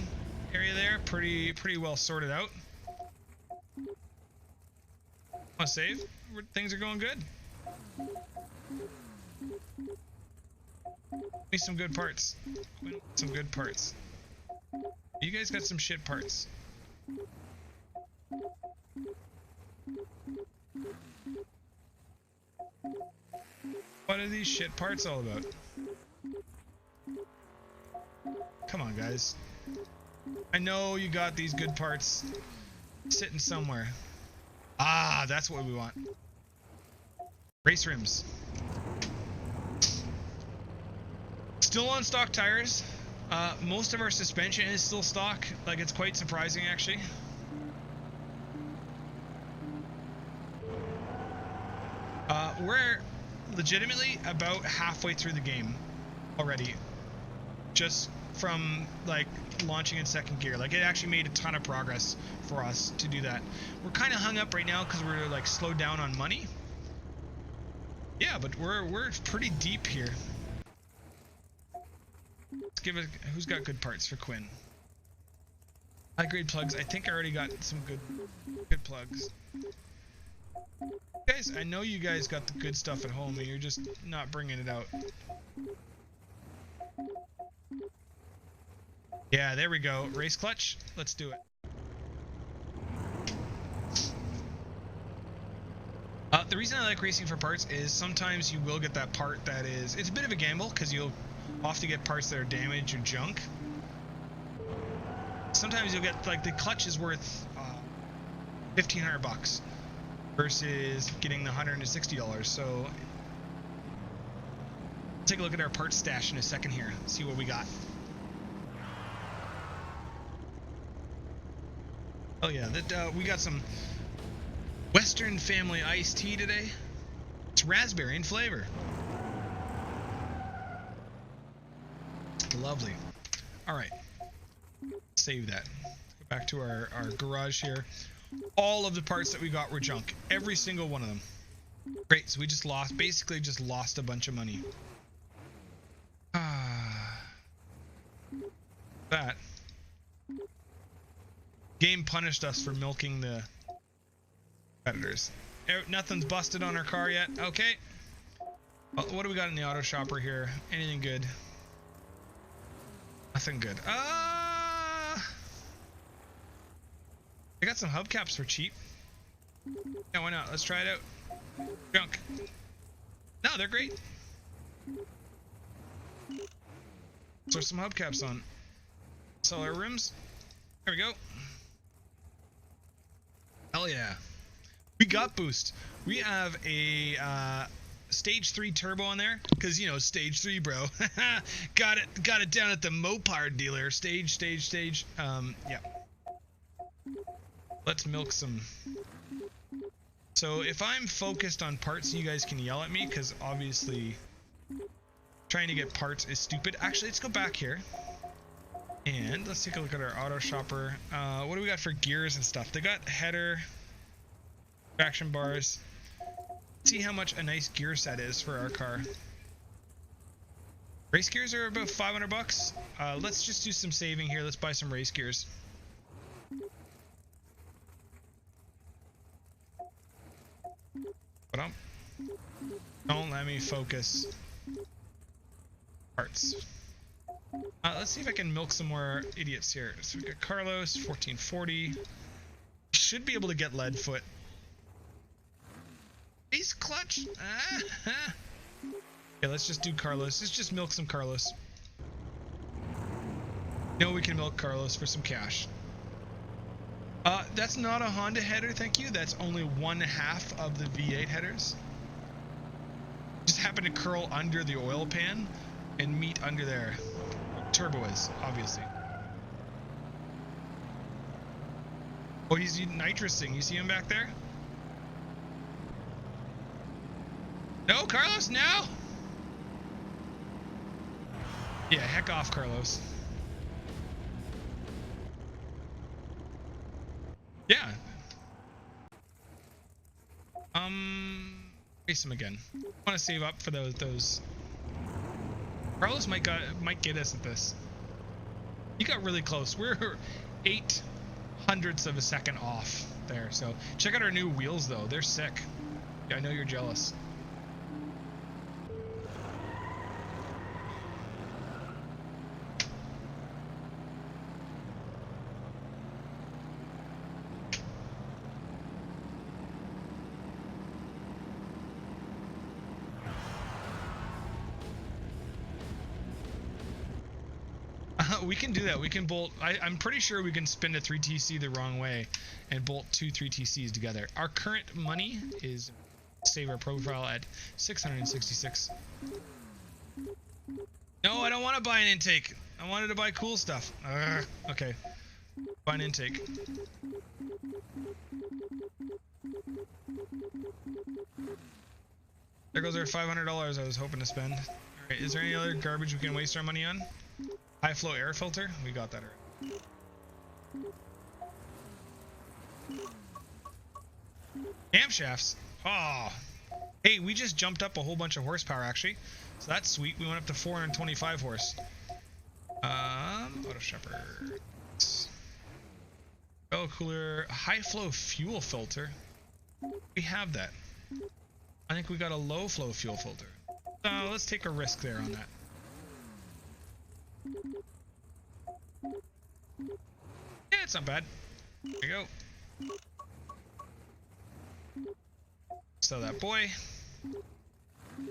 area there pretty well sorted out. Want to save? Things are going good. Need some good parts. Some good parts. You guys got some shit parts. What are these shit parts all about? Come on, guys. I know you got these good parts sitting somewhere. Ah, that's what we want. Race rims. Still on stock tires. Most of our suspension is still stock. Like, it's quite surprising, actually. We're legitimately about halfway through the game already. Just from, like, launching in second gear. Like, it actually made a ton of progress for us to do that. We're kind of hung up right now because we're, like, slowed down on money. Yeah, but we're pretty deep here. Let's give it... Who's got good parts for Quinn? High grade plugs. I think I already got some good plugs. Guys, I know you guys got the good stuff at home and you're just not bringing it out. Yeah, there we go. Race clutch. Let's do it. The reason I like racing for parts is sometimes you will get that part that is... It's a bit of a gamble because you'll often get parts that are damaged or junk. Sometimes you'll get, like, the clutch is worth $1,500 versus getting the $160. So take a look at our parts stash in a second here. See what we got. Oh yeah, that we got some Western Family iced tea today. It's raspberry in flavor. Lovely. All right, save that. Go back to our garage here. All of the parts that we got were junk. Every single one of them. Great, so we just lost, basically just lost a bunch of money. That. Game punished us for milking the competitors. Nothing's busted on our car yet. Okay. Well, what do we got in the auto shopper here? Anything good? Nothing good. I got some hubcaps for cheap. Yeah, why not? Let's try it out. Junk. No, they're great. Throw some hubcaps on. Sell our rims. There we go. Hell yeah. We got boost. We have a stage 3 turbo on there, because you know, stage 3, bro. got it down at the Mopar dealer. Stage. Yeah. Let's milk some. So if I'm focused on parts, you guys can yell at me, because obviously trying to get parts is stupid. Actually, let's go back here and let's take a look at our auto shopper. What do we got for gears and stuff? They got header, traction bars. See how much a nice gear set is for our car. Race gears are about 500 bucks. Let's just do some saving here. Let's buy some race gears. But don't let me focus. Parts. Let's see if I can milk some more idiots here. So we got Carlos, 1440. Should be able to get lead foot. Ace clutch. Okay, let's just do Carlos. Let's just milk some Carlos. No, we can milk Carlos for some cash. That's not a Honda header, thank you. That's only 1/2 of the V8 headers. Just happened to curl under the oil pan and meet under there. Turbo is, obviously. Oh, he's nitrosing. You see him back there? No, Carlos, no! Yeah, heck off, Carlos. Yeah. Race him again. I want to save up for those. Carlos might get us at this. He got really close. We're 0.08 of a second off there. So check out our new wheels though. They're sick. Yeah, I know you're jealous. We can do that. We can bolt. I'm pretty sure we can spin a 3TC the wrong way and bolt 2 3TCs together. Our current money is, save our profile at 666. No, I don't want to buy an intake. I wanted to buy cool stuff. Okay. Buy an intake. There goes our $500 I was hoping to spend. All right, is there any other garbage we can waste our money on? High flow air filter? We got that already. Camshafts? Oh. Hey, we just jumped up a whole bunch of horsepower actually. So that's sweet. We went up to 425 horse. Auto shopper. Oil cooler. High flow fuel filter. We have that. I think we got a low flow fuel filter. Let's take a risk there on that. Yeah, it's not bad. There you go. Sell that boy.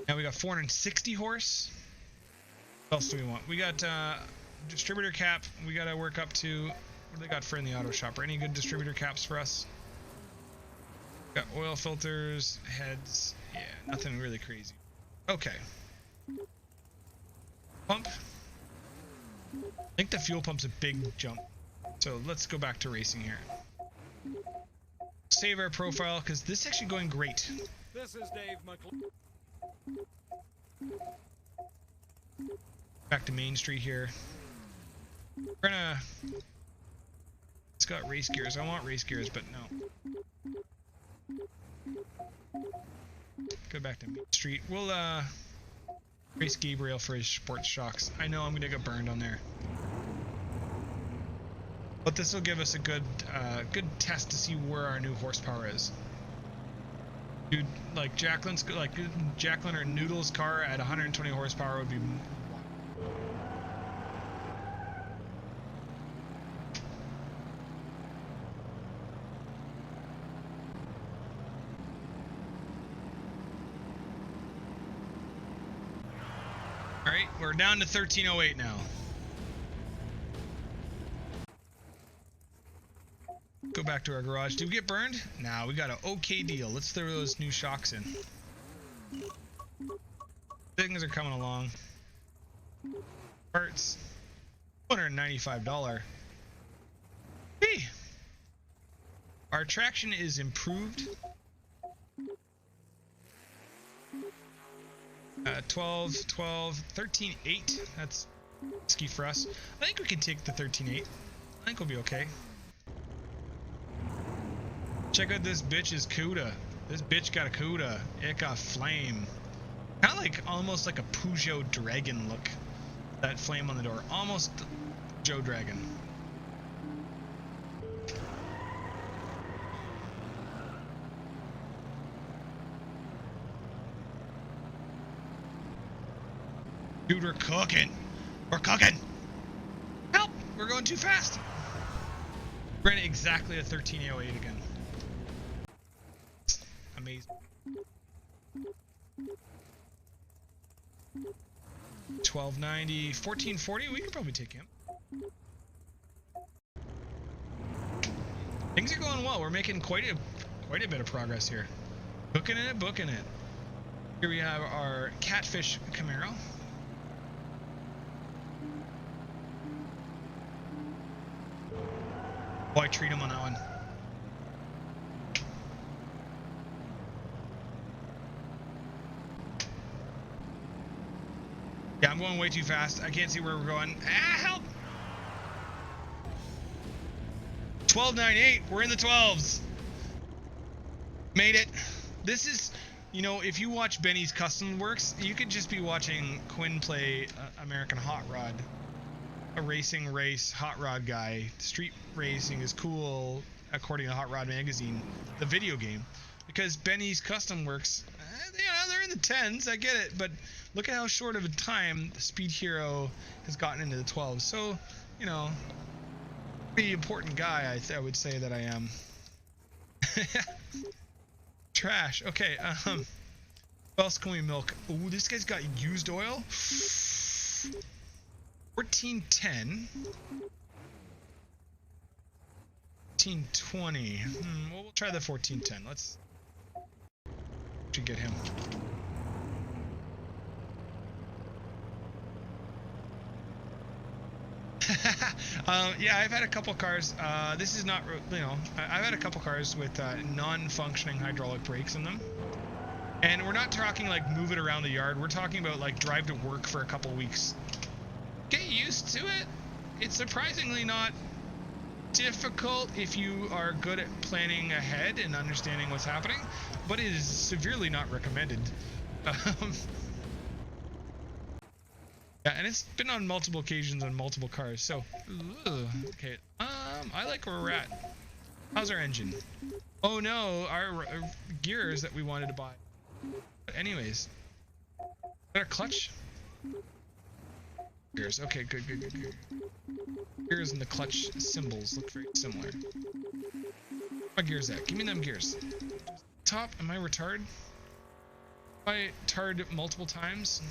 Now we got 460 horse. What else do we want? We got distributor cap. We got to work up to. What do they got for in the auto shopper? Any good distributor caps for us? Got oil filters, heads. Yeah, nothing really crazy. Okay. Pump. I think the fuel pump's a big jump. So let's go back to racing here. Save our profile because this is actually going great. This is Dave McClure. Back to Main Street here. We're gonna It's got race gears. I want race gears, but no. Go back to Main Street. We'll race Gabriel for his sports shocks. I know I'm gonna get burned on there, but this will give us a good test to see where our new horsepower is. Dude, like Jacqueline or Noodle's car at 120 horsepower would be. Alright, we're down to 1308 now. Go back to our garage. Did we get burned? Nah, we got an okay deal. Let's throw those new shocks in. Things are coming along. Parts. $295. Hey! Our traction is improved. 12, 13.8. That's risky for us. I think we can take the 13.8. I think we'll be okay. Check out this bitch's CUDA. This bitch got a CUDA. It got flame. Kind of like, almost like a Peugeot Dragon look. That flame on the door. Almost Joe Dragon. Dude, we're cooking. We're cooking. Help! We're going too fast. We're in exactly a 1308 again. Amazing. 1290, 1440. We can probably take him. Things are going well. We're making quite a bit of progress here. Booking it, booking it. Here we have our Catfish Camaro. Oh, I treat him on that one. Yeah, I'm going way too fast. I can't see where we're going. Ah, help! 12.98. We're in the 12s. Made it. This is, you know, if you watch Benny's Custom Works, you could just be watching Quinn play American Hot Rod. A racing race hot rod guy. Street racing is cool according to Hot Rod Magazine, the video game, because Benny's Custom Works, they're in the 10s. I get it, but look at how short of a time the Speed Hero has gotten into the 12s. So, you know, pretty important guy, I would say that I am. Trash. Okay. What else can we milk? Ooh, this guy's got used oil. 1410. 1420. Well, we'll try the 1410. Let's get him. Yeah, I've had a couple cars. This is not, you know, I've had a couple cars with non-functioning hydraulic brakes in them. And we're not talking like move it around the yard. We're talking about like drive to work for a couple weeks. Get used to it. It's surprisingly not difficult if you are good at planning ahead and understanding what's happening, but it is severely not recommended. Yeah, and it's been on multiple occasions on multiple cars. So, okay. I like where we're at. How's our engine? Oh no, our gears that we wanted to buy. But anyways, our clutch. Gears. Okay, good. Gears and the clutch symbols look very similar. Where my gears at? Give me them gears. Top. Am I retarded? I tarred multiple times.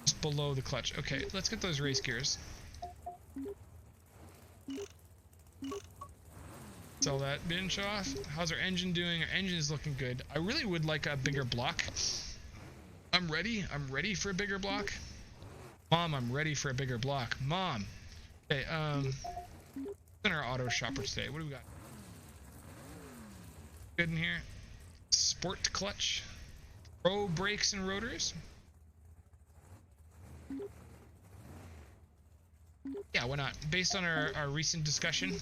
Just below the clutch. Okay, let's get those race gears. Sell that bench off. How's our engine doing? Our engine is looking good. I really would like a bigger block. I'm ready for a bigger block. Mom, I'm ready for a bigger block. Mom. Okay, in our auto shopper today. What do we got? Good in here. Sport clutch. Pro brakes and rotors. Yeah, why not? Based on our recent discussion.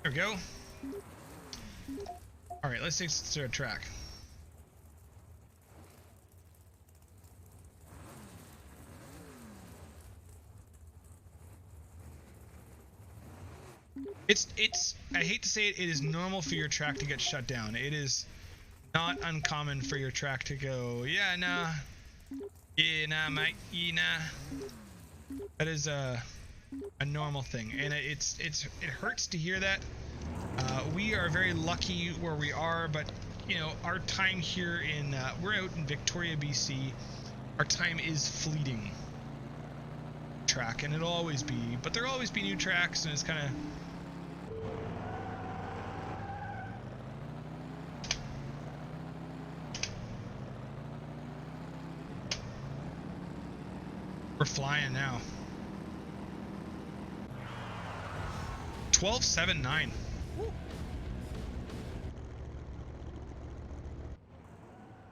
There we go. All right, let's take this to a track. It's I hate to say it, it is normal for your track to get shut down. It is not uncommon for your track to go, yeah, nah, mate, yeah, nah. That is a normal thing, and it hurts to hear that. We are very lucky where we are, but you know, our time here in we're out in Victoria, BC. Our time is fleeting. Track, and it'll always be, but there'll always be new tracks, and it's kind of. We're flying now. 12.79.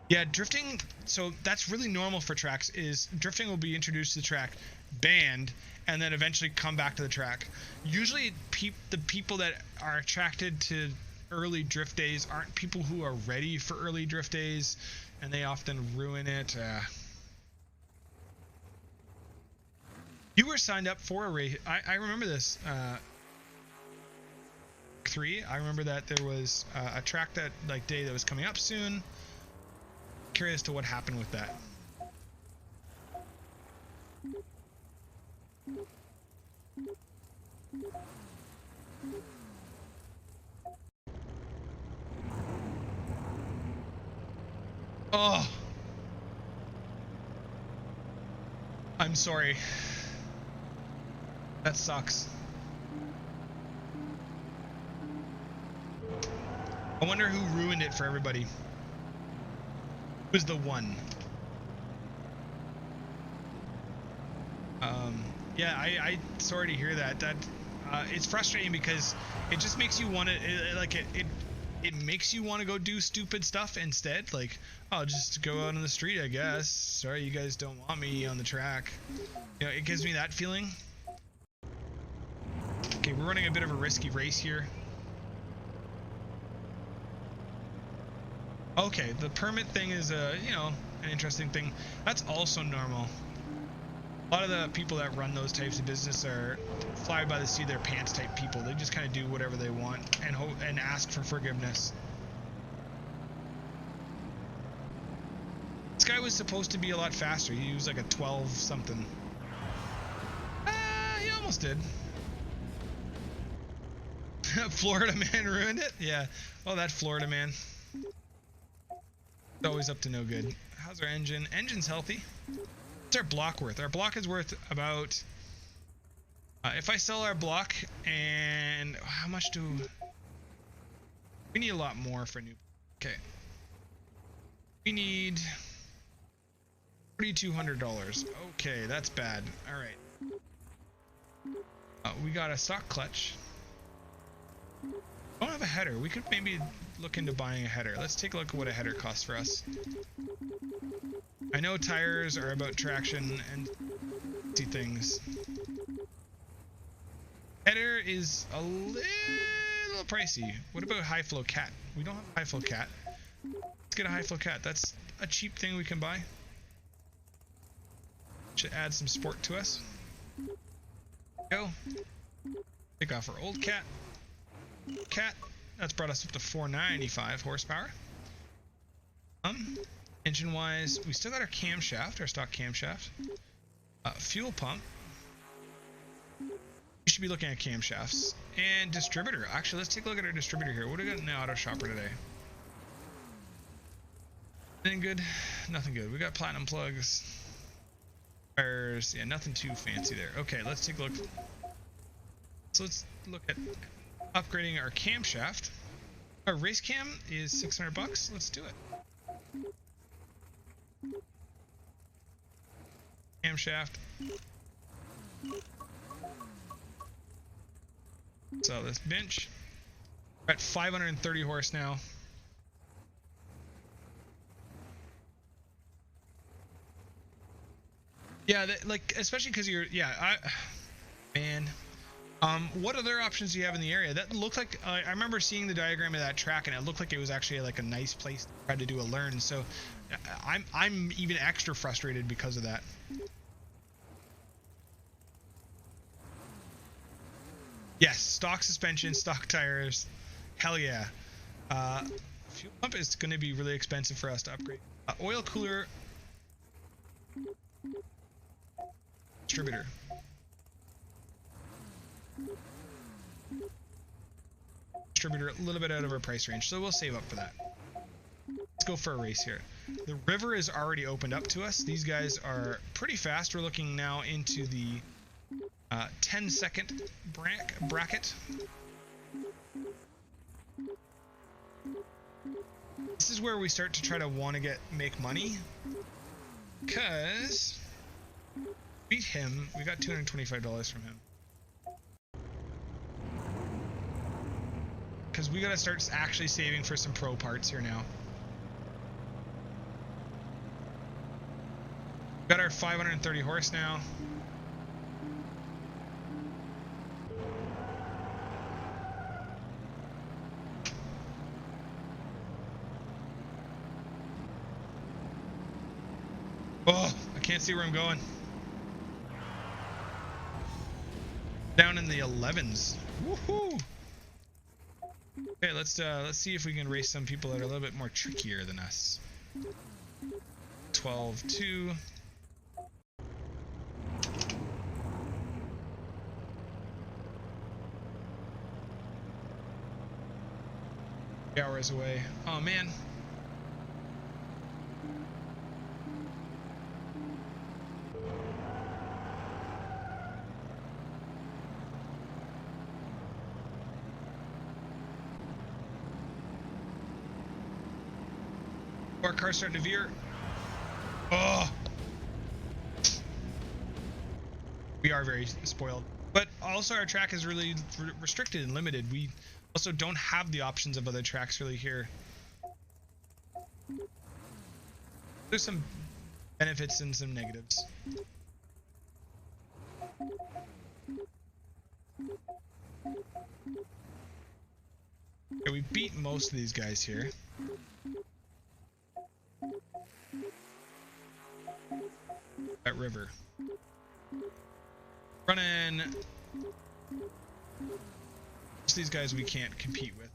Yeah, drifting, so that's really normal for tracks, is drifting will be introduced to the track, banned, and then eventually come back to the track. Usually the people that are attracted to early drift days aren't people who are ready for early drift days, and they often ruin it. You were signed up for a race. I remember this. 3. I remember that there was a track that day that was coming up soon. Curious to what happened with that. Oh, I'm sorry. That sucks. I wonder who ruined it for everybody. Who was the one? Yeah, I sorry to hear that. That it's frustrating because it just makes you want to it makes you want to go do stupid stuff instead. Like, oh, just go out on the street, I guess. Sorry, you guys don't want me on the track. You know, it gives me that feeling. Okay, we're running a bit of a risky race here. Okay, the permit thing is you know, an interesting thing. That's also normal. A lot of the people that run those types of business are fly by the seat of their pants type people. They just kind of do whatever they want and ask for forgiveness. This guy was supposed to be a lot faster. He was like a 12 something. He almost did. Florida man ruined it? Yeah. Oh, that Florida man. It's always up to no good. How's our engine? Engine's healthy. What's our block worth? Our block is worth about... if I sell our block, and how much do... We need a lot more for new... Okay. We need... $4,200. Okay, that's bad. Alright. We got a stock clutch. I don't have a header. We could maybe look into buying a header. Let's take a look at what a header costs for us. I know tires are about traction and things. Header is a little pricey. What about high flow cat? We don't have a high flow cat. Let's get a high flow cat. That's a cheap thing we can buy. Should add some sport to us. Go. Take off our old cat. That's brought us up to 495 horsepower. Engine wise, we still got our camshaft, our stock camshaft. Fuel pump. We should be looking at camshafts. And distributor. Actually, let's take a look at our distributor here. What do we got in the auto shopper today? Anything good? Nothing good. We got platinum plugs. Tires. Yeah, nothing too fancy there. Okay, let's take a look. So let's look at upgrading our camshaft. Our race cam is 600 bucks. Let's do it. Camshaft. So this bench. We're at 530 horse now. Yeah, like especially because you're man. What other options do you have in the area? That looked like I remember seeing the diagram of that track, and it looked like it was actually like a nice place to try to do a learn. So I'm even extra frustrated because of that. Yes, stock suspension, stock tires. Hell yeah. Fuel pump is going to be really expensive for us to upgrade. Oil cooler. Distributor. Distributor, a little bit out of our price range, so we'll save up for that. Let's go for a race here. The river is already opened up to us. These guys are pretty fast. We're looking now into the 10-second bracket. This is where we start to try to want to make money, because beat him. We got $225 from him. Because we got to start actually saving for some pro parts here now. Got our 530 horse now. Oh, I can't see where I'm going. Down in the 11s. Woohoo! Okay, let's see if we can race some people that are a little bit more trickier than us. 12-2. Hours away. Oh man. Our car's starting to veer. Oh! We are very spoiled. But also our track is really restricted and limited. We also don't have the options of other tracks really here. There's some benefits and some negatives. Okay, we beat most of these guys here. That river. Running. Most of these guys we can't compete with.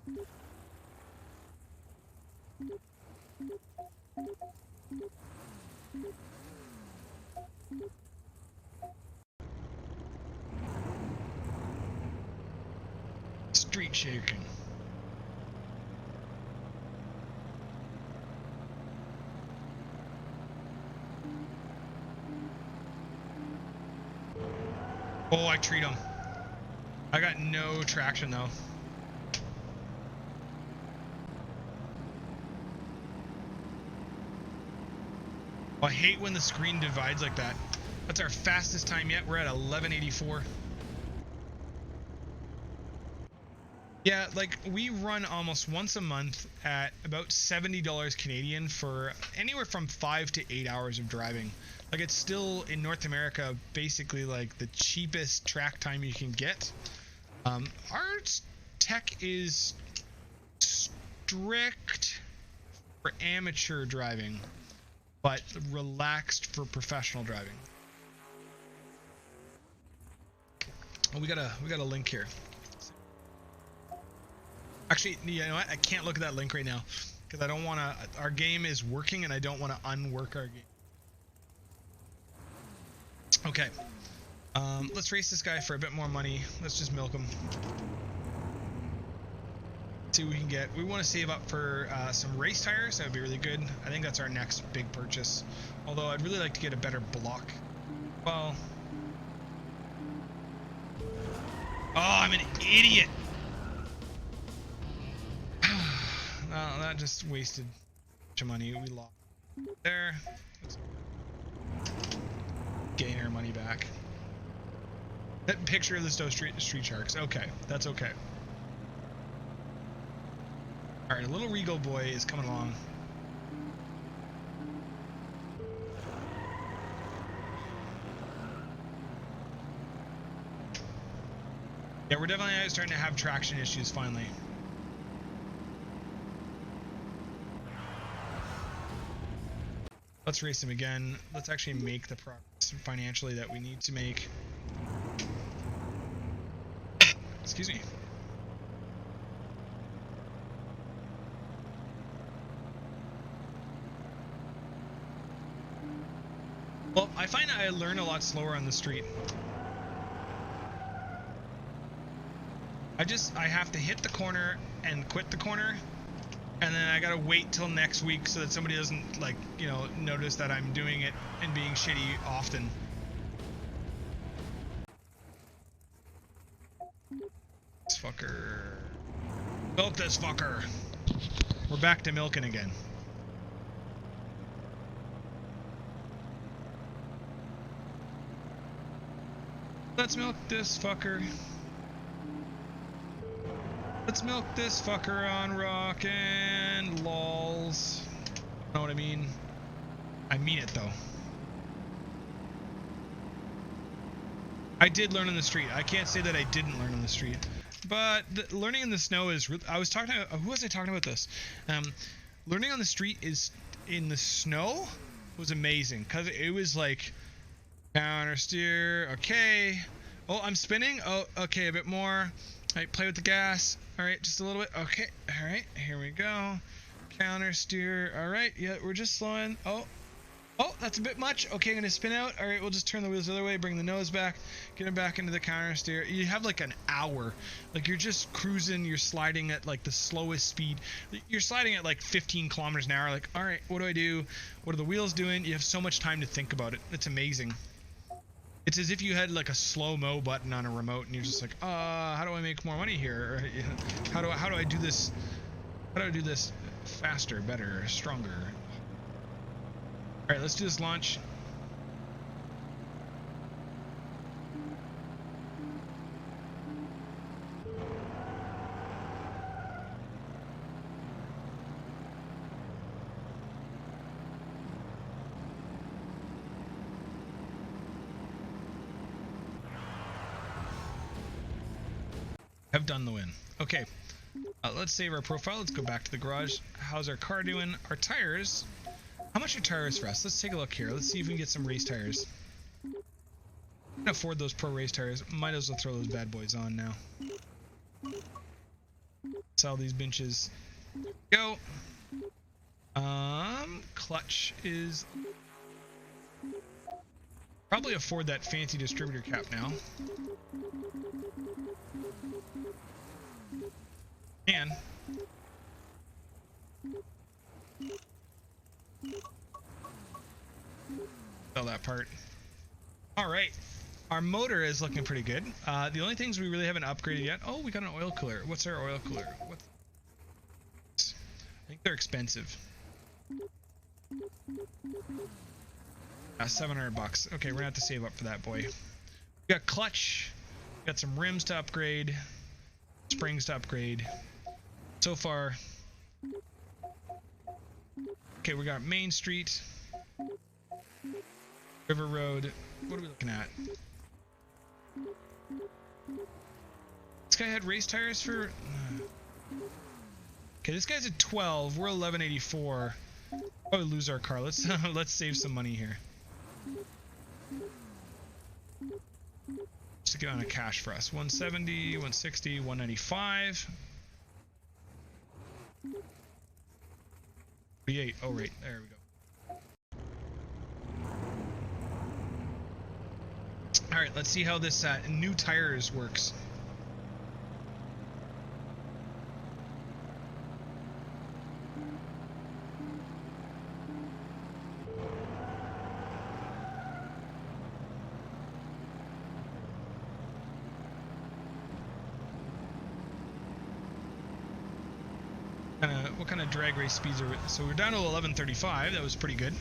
Street shaking. Oh, I treat him. I got no traction though. Oh, I hate when the screen divides like that. That's our fastest time yet. We're at 1184. Yeah, like we run almost once a month at about $70 Canadian for anywhere from 5 to 8 hours of driving. Like it's still in North America basically like the cheapest track time you can get. Our tech is strict for amateur driving, but relaxed for professional driving. Oh, we got a link here. Actually, you know what? I can't look at that link right now because I don't want to. Our game is working, and I don't want to unwork our game. Okay, let's race this guy for a bit more money. Let's just milk him. See what we can get. We want to save up for some race tires. That would be really good. I think that's our next big purchase. Although I'd really like to get a better block. Well, oh, I'm an idiot. No, that just wasted a bunch of money. We lost there. Let's gain our money back. That picture of the street sharks. Okay, that's okay. All right, a little Regal boy is coming along. Yeah, we're definitely starting to have traction issues finally. Let's race him again. Let's actually make the progress financially that we need to make. Excuse me. Well, I find I learn a lot slower on the street. I have to hit the corner and quit the corner, and then I gotta wait till next week so that somebody doesn't, like, you know, notice that I'm doing it and being shitty often. This fucker. Milk this fucker. We're back to milking again. Let's milk this fucker. Let's milk this fucker on rock and lols. Know what I mean? I mean it though. I did learn on the street. I can't say that I didn't learn on the street, but learning in the snow is. I was talking to who was I talking about this? Learning on the street is in the snow was amazing because it was like counter steer. Okay. Oh, I'm spinning. Oh, okay, a bit more. All right, play with the gas. All right, just a little bit. Okay, all right, here we go. Counter steer. All right, yeah, we're just slowing. Oh, that's a bit much. Okay, I'm gonna spin out. All right, we'll just turn the wheels the other way, bring the nose back, get it back into the counter steer. You have like an hour. Like you're just cruising. You're sliding at like the slowest speed. You're sliding at like 15 kilometers an hour. Like, all right, what do I do? What are the wheels doing? You have so much time to think about it. It's amazing. It's as if you had like a slow-mo button on a remote and you're just like, how do I make more money here? Or, how do I do this? How do I do this faster, better, stronger? All right, let's do this launch. Have done the win. Okay, let's save our profile. Let's go back to the garage. How's our car doing? Our tires. How much are tires for us? Let's take a look here. Let's see if we can get some race tires. I can afford those pro race tires. Might as well throw those bad boys on now. Sell these benches. Go. Clutch is probably afford that fancy distributor cap now. And sell that part. All right, our motor is looking pretty good. The only things we really haven't upgraded yet. Oh, we got an oil cooler. What's our oil cooler? I think they're expensive. 700 bucks. Okay, we're gonna have to save up for that boy. We got clutch. We got some rims to upgrade. Springs to upgrade. So far. Okay, we got Main Street. River Road. What are we looking at? This guy had race tires for... Okay, this guy's at 12. We're 1184. Probably lose our car. Let's save some money here. Just to get on a cash for us. 170, 160, 195. 48. Oh, right. There we go. All right, let's see how this new tires works. What kind of drag race speeds are we? So we're down to 1135. That was pretty good.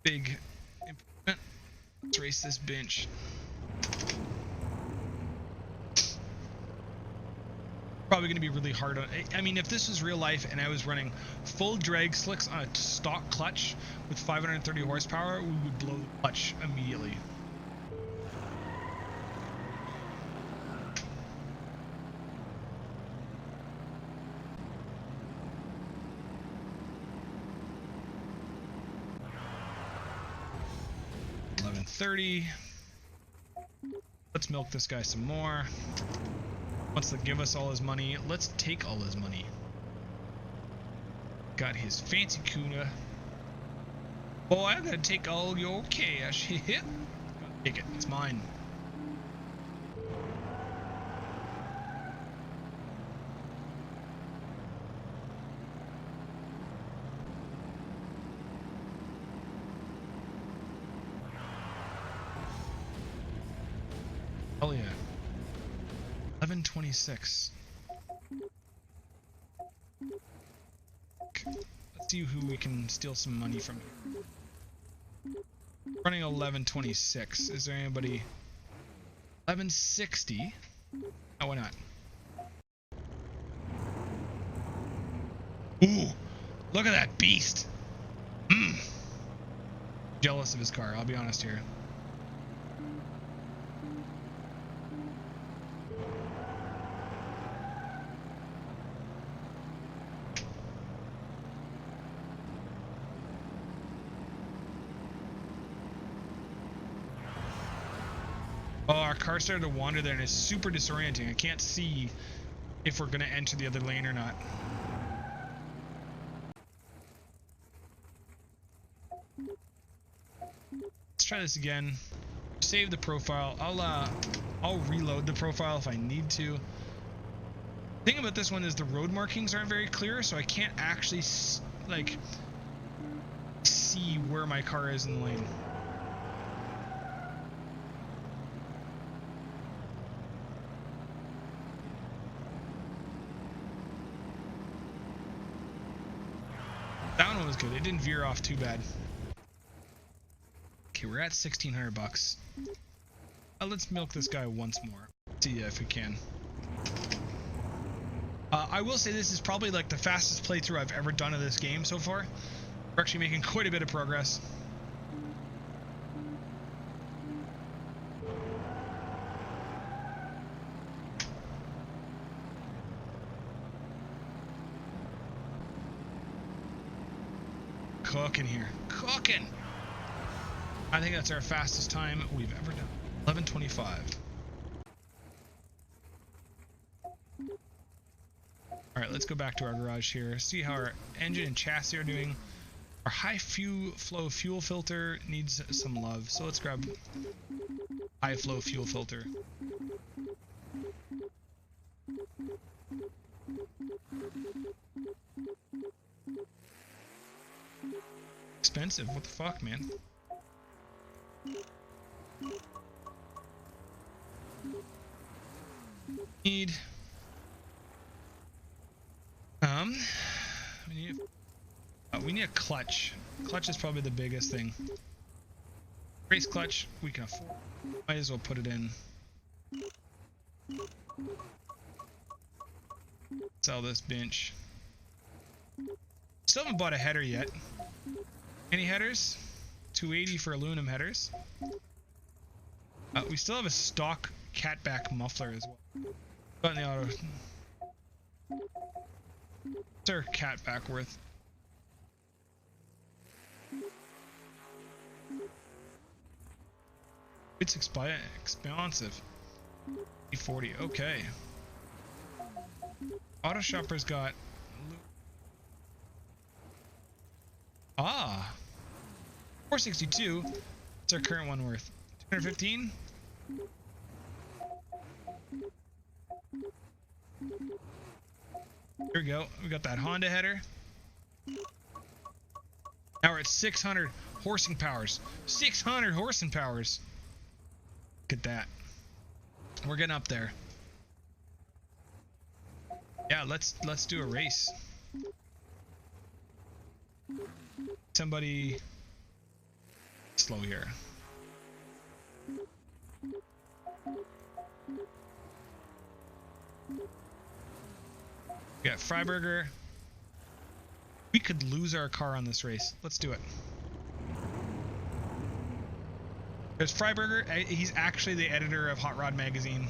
Big improvement. Let's race this bench. Probably going to be really hard on. I mean, if this was real life and I was running full drag slicks on a stock clutch with 530 horsepower, we would blow the clutch immediately. 30. Let's milk this guy some more. Wants to give us all his money. Let's take all his money. Got his fancy kuna. Boy, I'm gonna take all your cash. Take it. It's mine. Hell yeah. 1126. Let's see who we can steal some money from here. Running 1126. Is there anybody? 1160. Oh, why not? Ooh, look at that beast. Jealous of his car, I'll be honest here. Oh, our car started to wander there and it's super disorienting. I can't see if we're gonna enter the other lane or not. Let's try this again. Save the profile. I'll reload the profile if I need to. The thing about this one is the road markings aren't very clear, so I can't actually like see where my car is in the lane. That one was good. It didn't veer off too bad. Okay, we're at 1,600 bucks. Let's milk this guy once more. See if we can. I will say this is probably like the fastest playthrough I've ever done of this game so far. We're actually making quite a bit of progress. Cooking here. Cooking! I think that's our fastest time we've ever done. 11:25. Alright, let's go back to our garage here. See how our engine and chassis are doing. Our high flow fuel filter needs some love. So let's grab high flow fuel filter. Expensive. What the fuck, man? Need we need a clutch. Clutch is probably the biggest thing. Race clutch we can afford. Might as well put it in. Sell this bench. Still haven't bought a header yet. Any headers? 280 for aluminum headers. We still have a stock catback muffler as well. Got in the auto. What's our catback worth? It's expensive. 40. Okay. Auto shopper's got. Ah. 462. What's our current one worth? 215. Here we go. We got that Honda header. Now we're at 600 horsing powers. 600 horsing powers. Look at that. We're getting up there. Yeah, let's do a race. Somebody slow here. We got Freiberger. We could lose our car on this race. Let's do it. There's Freiberger. He's actually the editor of Hot Rod Magazine.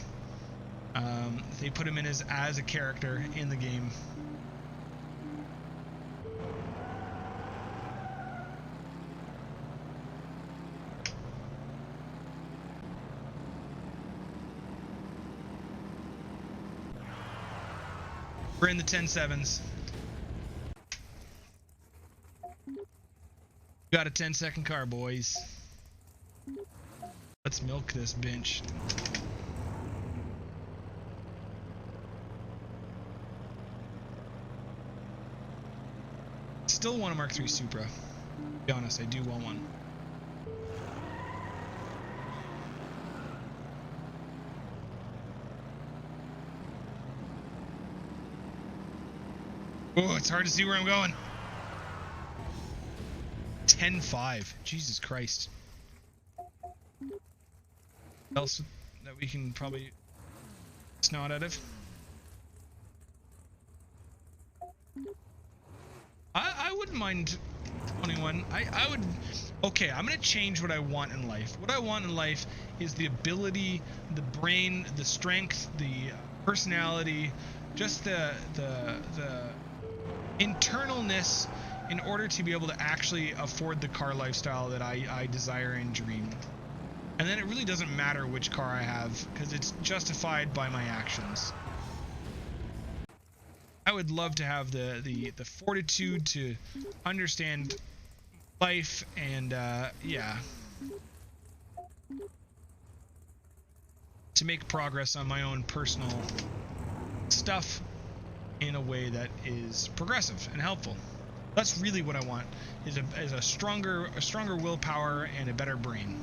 They put him in as a character in the game. We're in the 10-7s. Got a 10-second car, boys. Let's milk this bench. Still want a Mark III Supra. To be honest, I do want one. Oh, it's hard to see where I'm going. 10-5. Jesus Christ. What else that we can probably snot out of? I wouldn't mind 21. I would. Okay, I'm gonna change what I want in life. What I want in life is the ability, the brain, the strength, the personality, just the internalness in order to be able to actually afford the car lifestyle that I desire and dream. And then it really doesn't matter which car I have because it's justified by my actions. I would love to have the fortitude to understand life and yeah, to make progress on my own personal stuff in a way that is progressive and helpful. That's really what I want, is a stronger willpower and a better brain.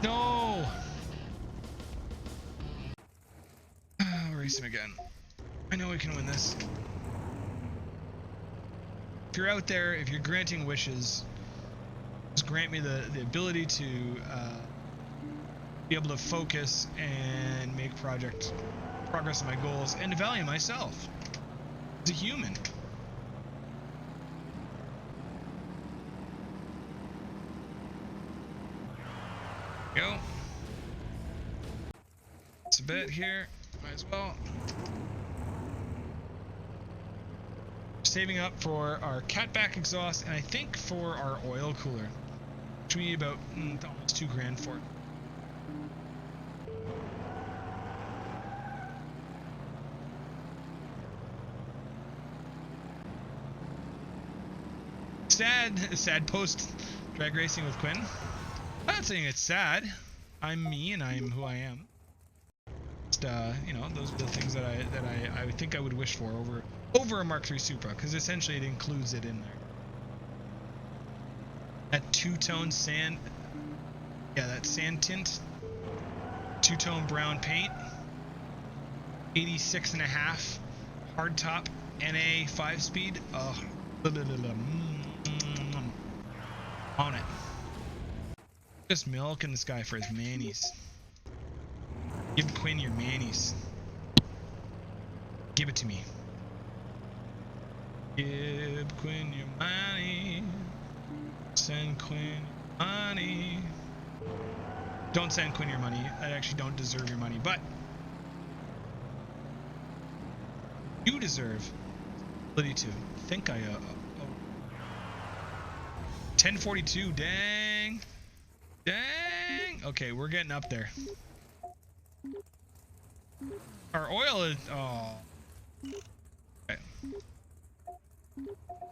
No! Racing again. I know we can win this. If you're out there, if you're granting wishes, just grant me the ability to be able to focus and make progress on my goals and to value myself as a human. Go. It's a bit here. Might as well. Saving up for our catback exhaust and I think for our oil cooler, which we need about almost $2,000 for. Sad post drag racing with Quinn. I'm not saying it's sad. I'm me and I'm who I am. Just, you know, those are the things that I think I would wish for over a Mark III Supra, because essentially it includes it in there. That two-tone sand, yeah, that sand tint, two-tone brown paint, 86.5 hardtop NA 5-speed. Oh, on it. Just milking this guy for his manis. Give Quinn your manis. Give it to me. Give Quinn your money. Send Quinn your money. Don't send Quinn your money. I actually don't deserve your money, but you deserve the ability to think I 1042. Dang. Dang. Okay, we're getting up there. Our oil is... Oh. Okay.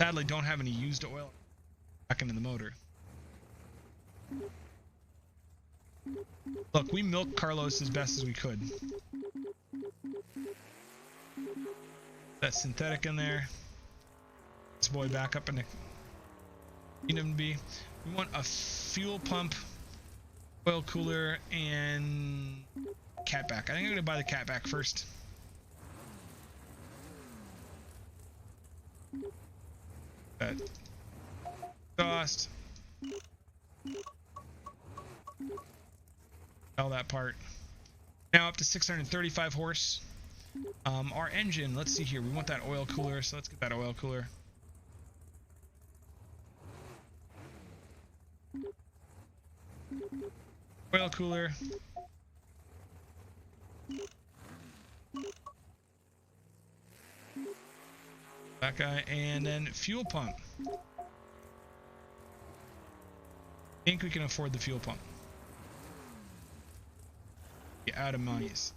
Sadly, don't have any used oil back into the motor. Look, we milked Carlos as best as we could. That synthetic in there. This boy back up in the... Need him to be. We want a fuel pump, oil cooler, and catback. I think I'm gonna buy the catback first. Exhaust. All that part. Now up to 635 horse. Our engine, let's see here. We want that oil cooler, so let's get that oil cooler. Oil cooler. That guy, and then fuel pump. I think we can afford the fuel pump. Get out of monies.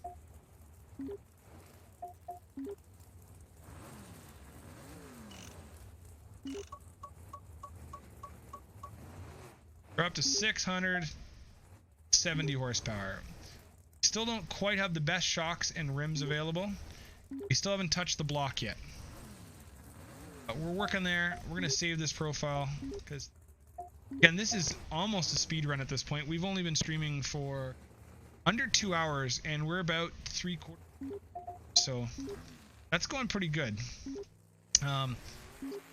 We're up to 670 horsepower. Still don't quite have the best shocks and rims available. We still haven't touched the block yet. But we're working there. We're going to save this profile because, again, this is almost a speed run at this point. We've only been streaming for under 2 hours and we're about 3/4. So that's going pretty good.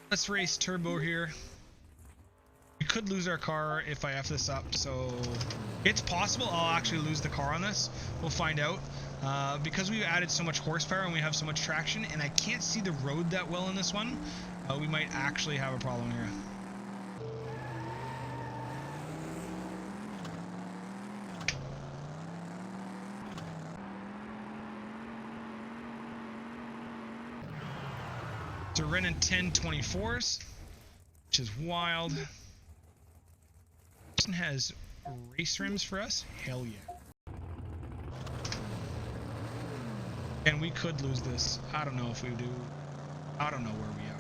Let's race turbo here. We could lose our car if I F this up, so it's possible I'll actually lose the car on this. We'll find out. Because we've added so much horsepower and we have so much traction, and I can't see the road that well in this one, we might actually have a problem here. So we're running 1024s, which is wild. This one has race rims for us. Hell yeah. And we could lose this. I don't know if we do. I don't know where we are.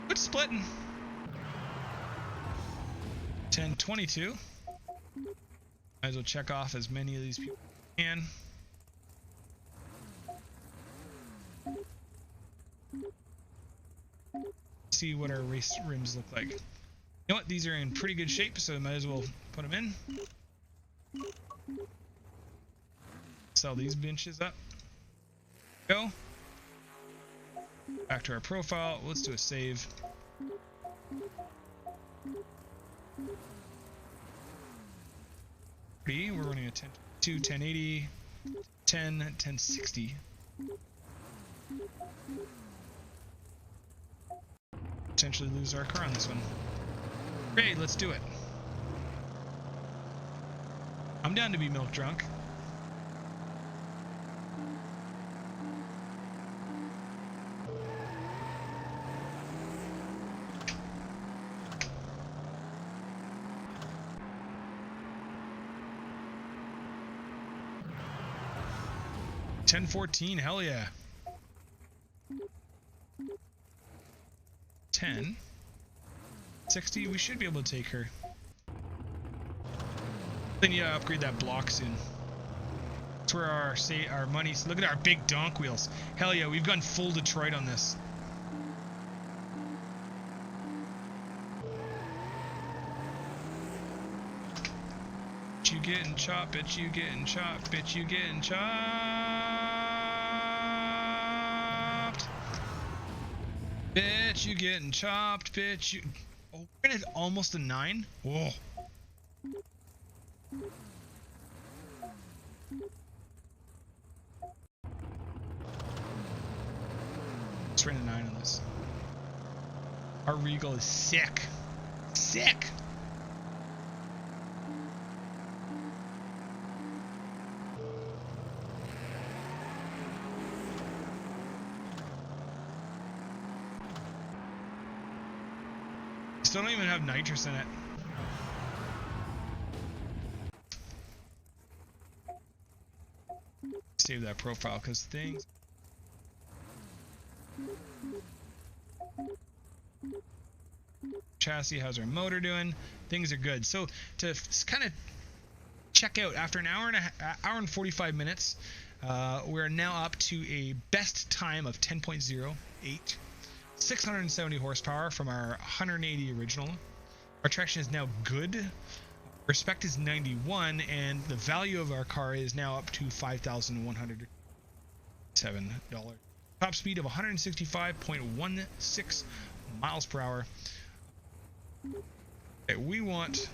Good splitting. 1022. Might as well check off as many of these people as we can. See what our race rims look like. You know what? These are in pretty good shape, so I might as well put them in. Sell these benches up. Go. Back to our profile. Let's do a save. We're running a 10, 1080, 10, 1060. Potentially lose our car on this one. Great, let's do it. I'm down to be milk drunk. $10.14, hell yeah. 10.60, we should be able to take her. Then you upgrade that block soon. That's where our money's. Look at our big donk wheels. Hell yeah, we've gone full Detroit on this. Bitch, you getting chopped, bitch, you getting chopped, bitch, you getting chopped. Bitch, you getting chopped, bitch, you... Oh, we're at almost a 9? Whoa. Let's run a 9 on this. Our Regal is sick. Sick! Still don't even have nitrous in it. Save that profile because things. Chassis, how's our motor doing? Things are good. So to kind of check out, after an hour and 45 minutes, we're now up to a best time of 10.08. 670 horsepower from our 180 original. Our traction is now good. Our spec is 91, and the value of our car is now up to $5,107. Top speed of 165.16 miles per hour. Okay, we want.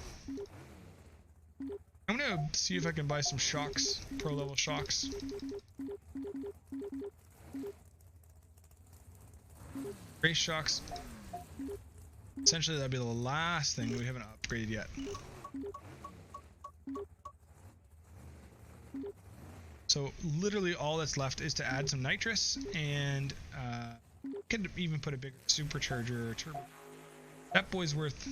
I'm gonna see if I can buy some shocks, pro level shocks. Race shocks. Essentially, that'd be the last thing we haven't upgraded yet. So literally all that's left is to add some nitrous, and could even put a bigger supercharger or turbo. That boy's worth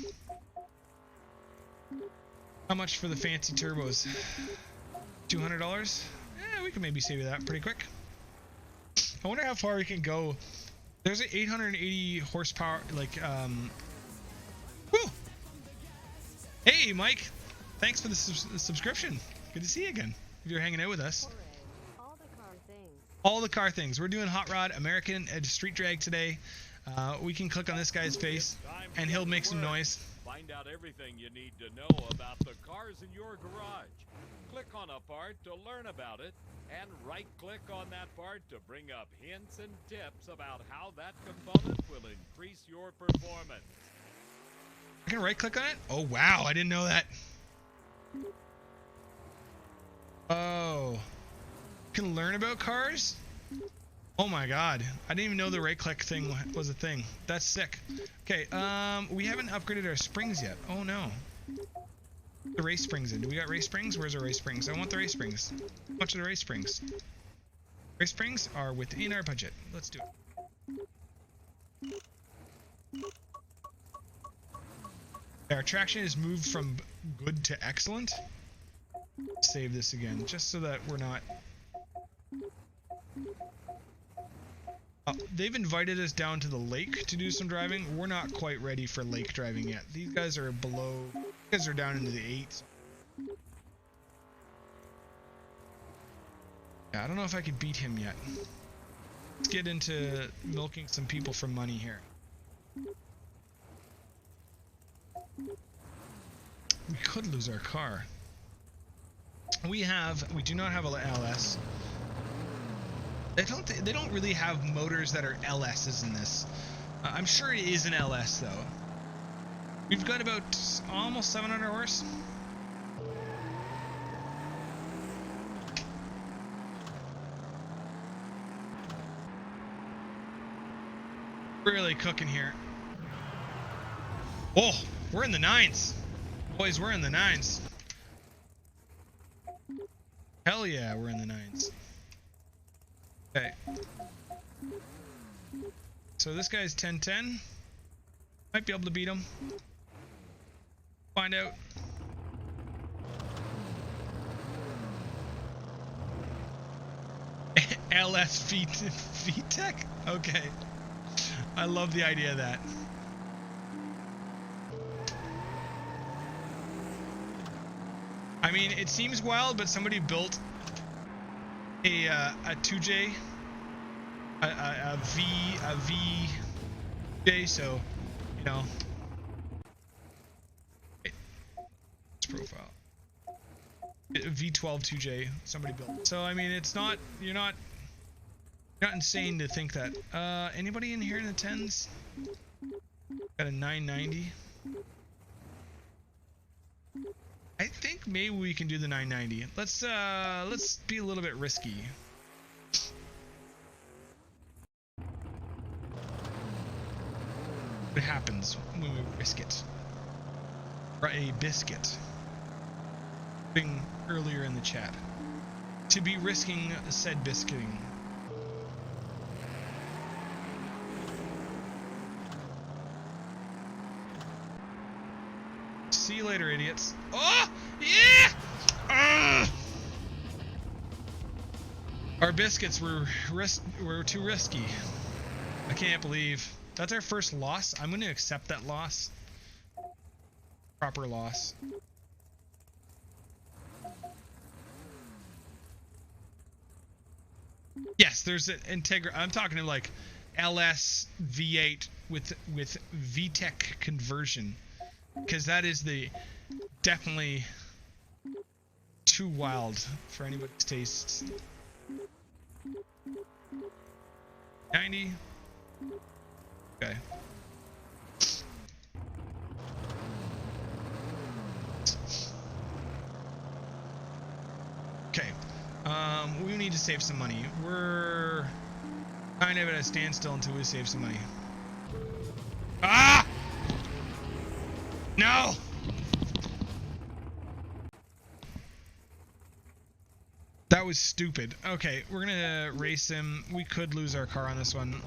how much for the fancy turbos? $200? We can maybe save that pretty quick. I wonder how far we can go. There's an 880 horsepower, like, woo! Hey, Mike! Thanks for the subscription. Good to see you again, if you're hanging out with us. All the car things. We're doing Hot Rod American Street Drag today. We can click on this guy's face, and he'll make some noise. Find out everything you need to know about the cars in your garage. Click on a part to learn about it, and right-click on that part to bring up hints and tips about how that component will increase your performance. I can right-click on it? Oh, wow, I didn't know that. Oh. You can learn about cars? Oh my god. I didn't even know the right-click thing was a thing. That's sick. Okay, we haven't upgraded our springs yet. Oh no. The race springs in. Do we got race springs? Where's our race springs? I want the race springs. How much are the race springs? Race springs are within our budget. Let's do it. Our traction is moved from good to excellent. Save this again, just so that we're not... they've invited us down to the lake to do some driving. We're not quite ready for lake driving yet. These guys are below... These guys are down into the 8s. Yeah, I don't know if I could beat him yet. Let's get into milking some people for money here. We could lose our car. We do not have a LS. They don't really have motors that are LSs in this. I'm sure it is an LS though. We've got about almost 700 horse. Really cooking here. Oh, we're in the 9s. Boys, we're in the 9s. Hell yeah, we're in the 9s. Okay. So this guy's 1010. Might be able to beat him. Find out. LS VTech? Okay. I love the idea of that. I mean, it seems wild, but somebody built a 2J, a VJ, so, you know. Profile. V12 2J, somebody built. So, I mean, it's not, you're not insane to think that. Anybody in here in the 10s? Got a 990. I think maybe we can do the 990. Let's be a little bit risky. What happens when we risk it? Or a biscuit. Thing earlier in the chat. To be risking said biscuiting. See you later, idiots. Oh! Yeah! Our biscuits were too risky. I can't believe. That's our first loss. I'm going to accept that loss. Proper loss. Yes, there's an Integra. I'm talking to like LS V8 with VTech conversion. Because that is definitely too wild for anybody's tastes. 90. Okay. Okay. We need to save some money. We're kind of at a standstill until we save some money. Ah! No! That was stupid. Okay, we're gonna race him. We could lose our car on this one.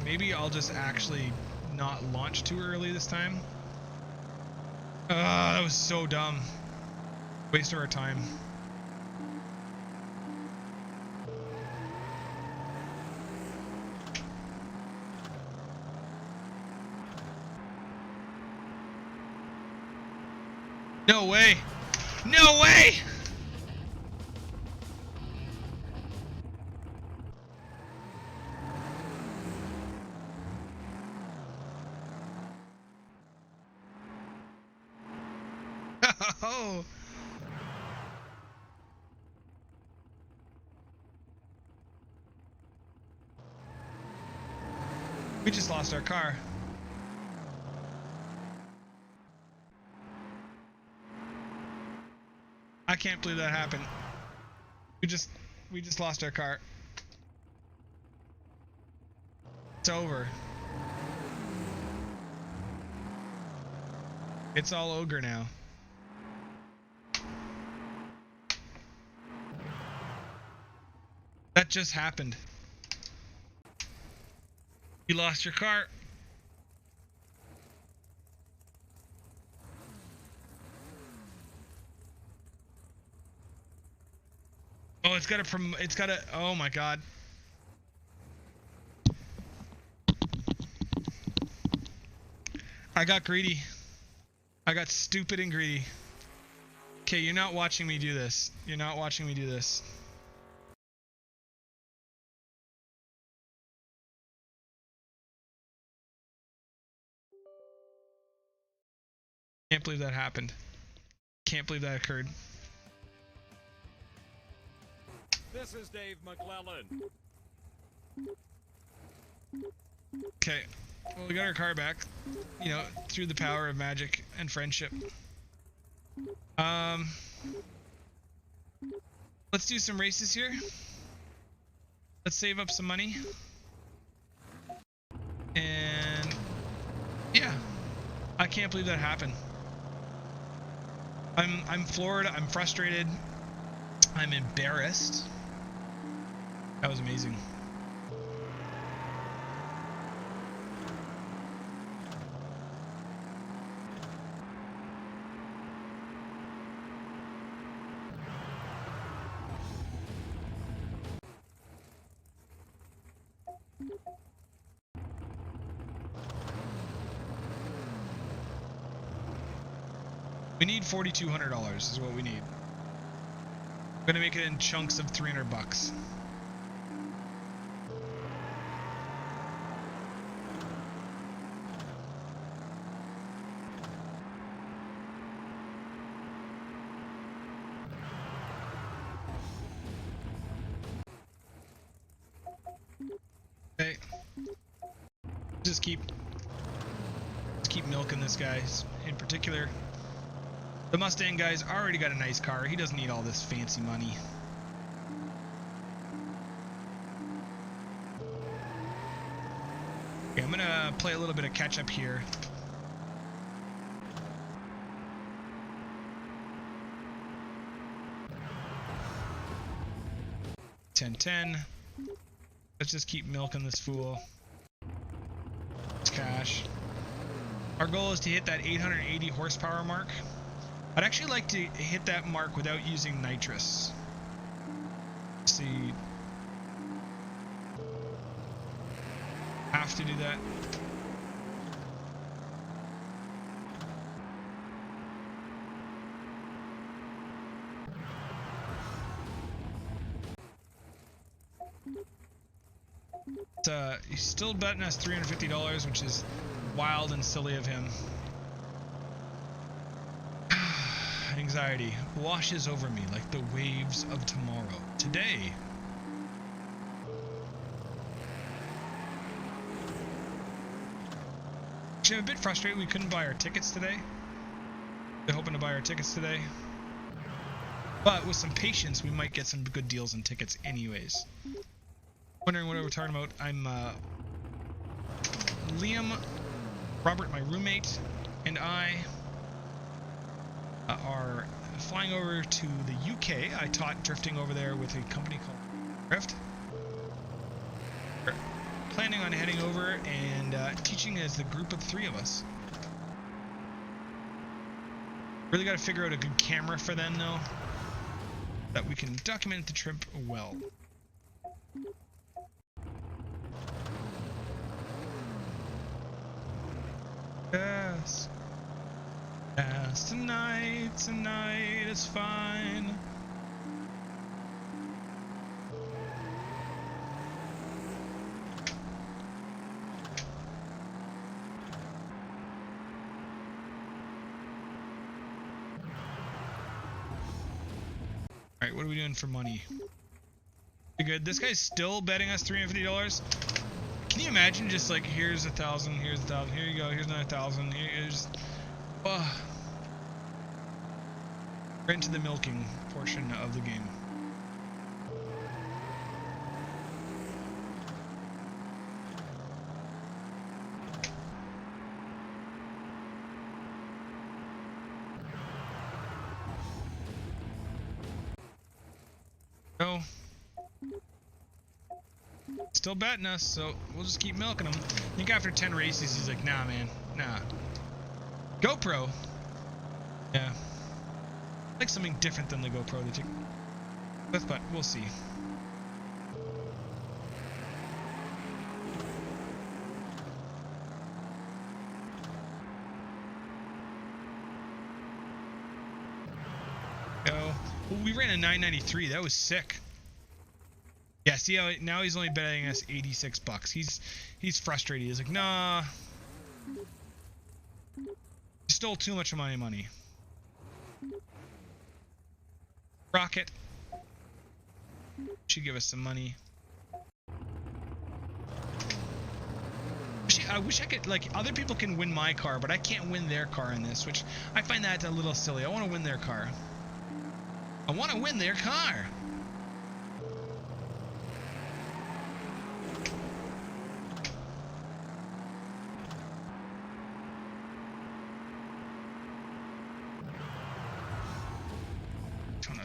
Maybe I'll just actually not launch too early this time. That was so dumb. Waste of our time. No way! No way! Oh! We just lost our car. I can't believe that happened. We just lost our car. It's over. It's all ogre now. That just happened. You lost your car. Oh, it's got a, oh my god. I got greedy. I got stupid and greedy. Okay, you're not watching me do this. You're not watching me do this. Can't believe that happened. Can't believe that occurred. This is Dave McClellan. Okay, well, we got our car back, you know, through the power of magic and friendship. Let's do some races here. Let's save up some money. And yeah, I can't believe that happened. I'm floored, I'm frustrated, I'm embarrassed. That was amazing. We need $4,200 is what we need. I'm gonna make it in chunks of 300 bucks. Okay. Just keep milking this guy in particular. The Mustang guy's already got a nice car. He doesn't need all this fancy money. Okay, I'm gonna play a little bit of catch up here. $10.10. Let's just keep milking this fool. It's cash. Our goal is to hit that 880 horsepower mark. I'd actually like to hit that mark without using nitrous. Let's see. Have to do that. He's still betting us $350, which is wild and silly of him. Anxiety washes over me like the waves of tomorrow. Today. Actually, I'm a bit frustrated we couldn't buy our tickets today. They're hoping to buy our tickets today. But with some patience, we might get some good deals on tickets anyways. Wondering what we're talking about. I'm Liam, Robert, my roommate, and I are flying over to the UK. I taught drifting over there with a company called Drift. We're planning on heading over and teaching as the group of 3 of us. Really got to figure out a good camera for them though, that we can document the trip well. Yes. Yes, tonight is fine. Alright, what are we doing for money? Pretty good. This guy's still betting us $350. Can you imagine just like, here's 1,000, here's 1,000, here you go, here's another 1,000, here's... Oh. We're into the milking portion of the game. So, still betting us, so we'll just keep milking him. I think after 10 races, he's like, nah, man, nah. GoPro. Yeah. Like something different than the GoPro to take. But we'll see. Well, we ran a 993. That was sick. Yeah, see how now he's only betting us 86 bucks. He's frustrated. He's like, nah. Stole too much of my money. Rocket should give us some money. I wish I could, like, other people can win my car, but I can't win their car in this, which I find that a little silly. I want to win their car. I want to win their car.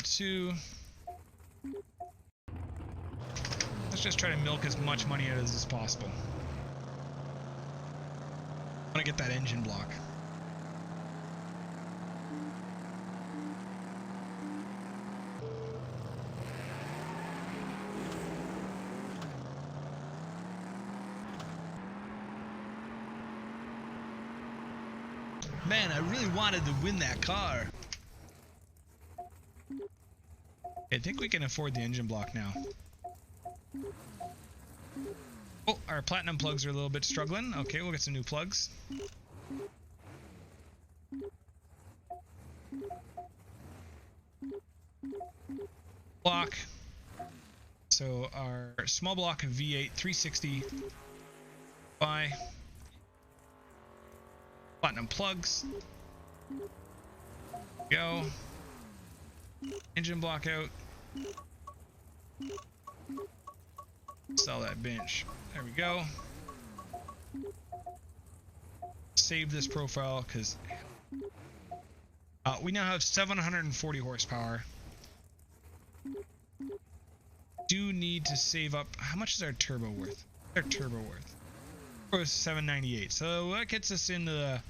Two. Let's just try to milk as much money out of this as possible. I want to get that engine block. Man, I really wanted to win that car. I think we can afford the engine block now. Oh, our platinum plugs are a little bit struggling. Okay, we'll get some new plugs. Block. So our small block V8 360 by platinum plugs. Go. Engine block out. Sell that bench. There we go. Save this profile because we now have 740 horsepower. Do need to save up. How much is our turbo worth? Our turbo worth. Turbo is 798. So that gets us into the,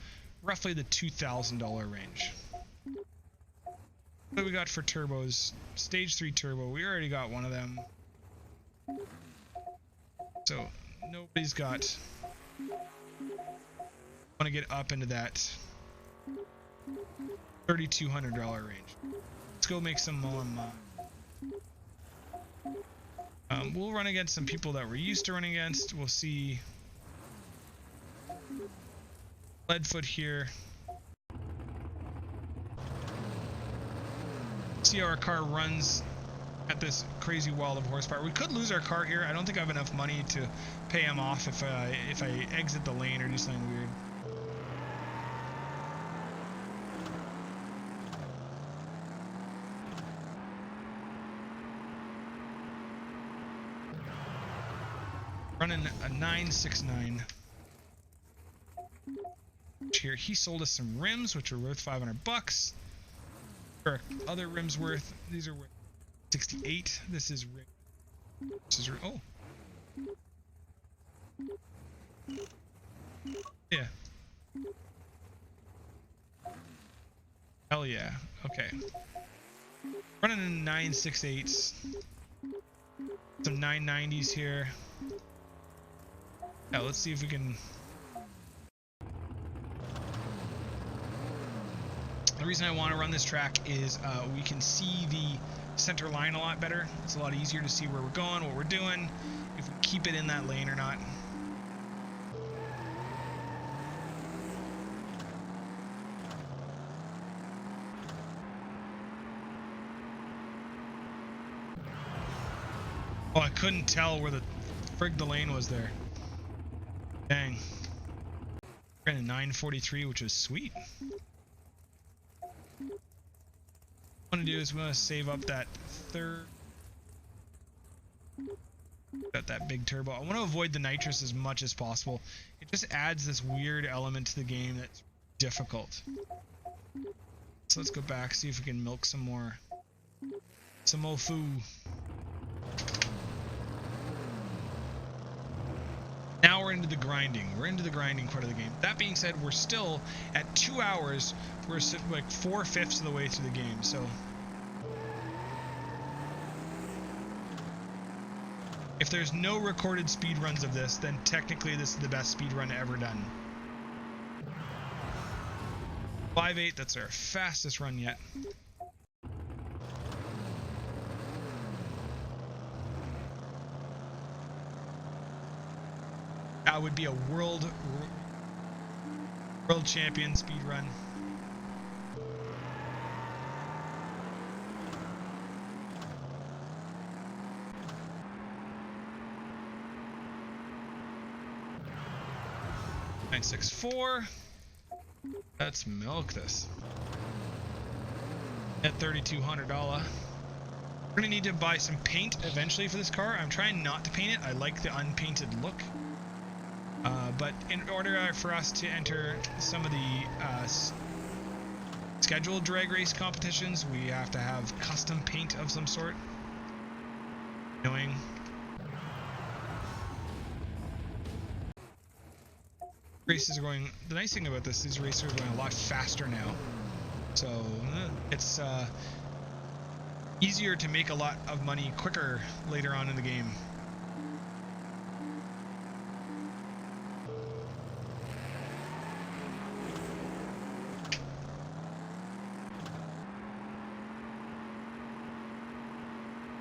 roughly the $2,000 range. What do we got for turbos? Stage 3 turbo. We already got one of them. So nobody's got. Want to get up into that $3,200 range. Let's go make some more money. We'll run against some people that we're used to running against. We'll see. Leadfoot here. See how our car runs at this crazy wall of horsepower. We could lose our car here. I don't think I have enough money to pay him off if I exit the lane or do something weird. Running a 969. Here, he sold us some rims, which are worth 500 bucks. Or other rims worth. These are worth 68. This is rim. Oh. Yeah. Hell yeah. Okay. Running in 968s. Some 990s here. Yeah, let's see if we can. The reason I want to run this track is we can see the center line a lot better. It's a lot easier to see where we're going, what we're doing, if we keep it in that lane or not. Oh, I couldn't tell where the frig the lane was there. Dang. We're in 943, which is sweet. What I want to do is we want to save up that third. Got that big turbo. I want to avoid the nitrous as much as possible. It just adds this weird element to the game that's difficult. So let's go back, see if we can milk some more. Some more food. Now we're into the grinding. We're into the grinding part of the game. That being said, we're still at 2 hours. We're like 4/5 of the way through the game. So if there's no recorded speed runs of this, then technically this is the best speed run ever done. 5.8. That's our fastest run yet. I would be a world champion speed run. $964. Let's milk this. At $3,200. We're gonna need to buy some paint eventually for this car. I'm trying not to paint it. I like the unpainted look. But in order for us to enter some of the scheduled drag race competitions, we have to have custom paint of some sort. Annoying. Races are going. The nice thing about this, these races are going a lot faster now, so it's easier to make a lot of money quicker later on in the game.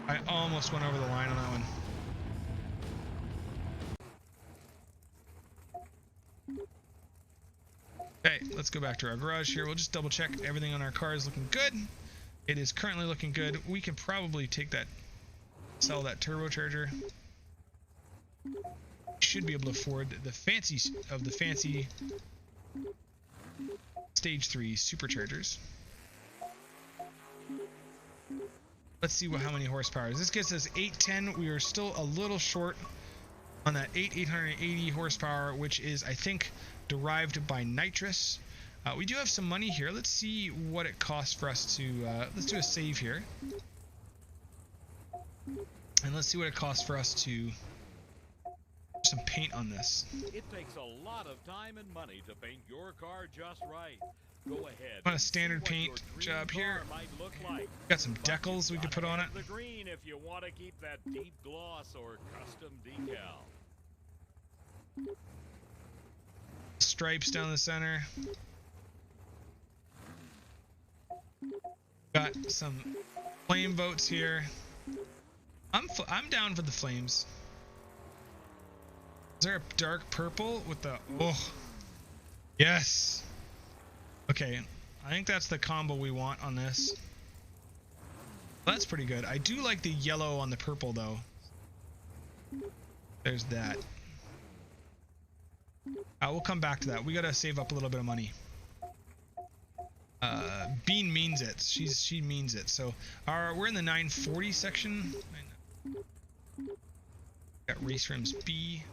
I almost went over the line on that one. Okay, let's go back to our garage here. We'll just double check everything on our car is looking good. It is currently looking good. We can probably take that, sell that turbocharger. Should be able to afford the fancy stage 3 superchargers. Let's see how many horsepower. This gets us 810. We are still a little short on that 880 horsepower, which is, I think, derived by nitrous. We do have some money here. Let's see what it costs for us to let's do a save here, and let's see what it costs for us to some paint on this. It takes a lot of time and money to paint your car just right. Go ahead. On a standard paint job here. Like. Got some decals we could put on it. The green if you want to keep that deep gloss or custom decal. Stripes down the center. Got some flame votes here. I'm down for the flames. Is there a dark purple with the yes. Okay, I think that's the combo we want on this. Well, that's pretty good. I do like the yellow on the purple though. There's that. We'll come back to that. We gotta save up a little bit of money. Bean means it. She means it. So we're in the 940 section. Got race rims B.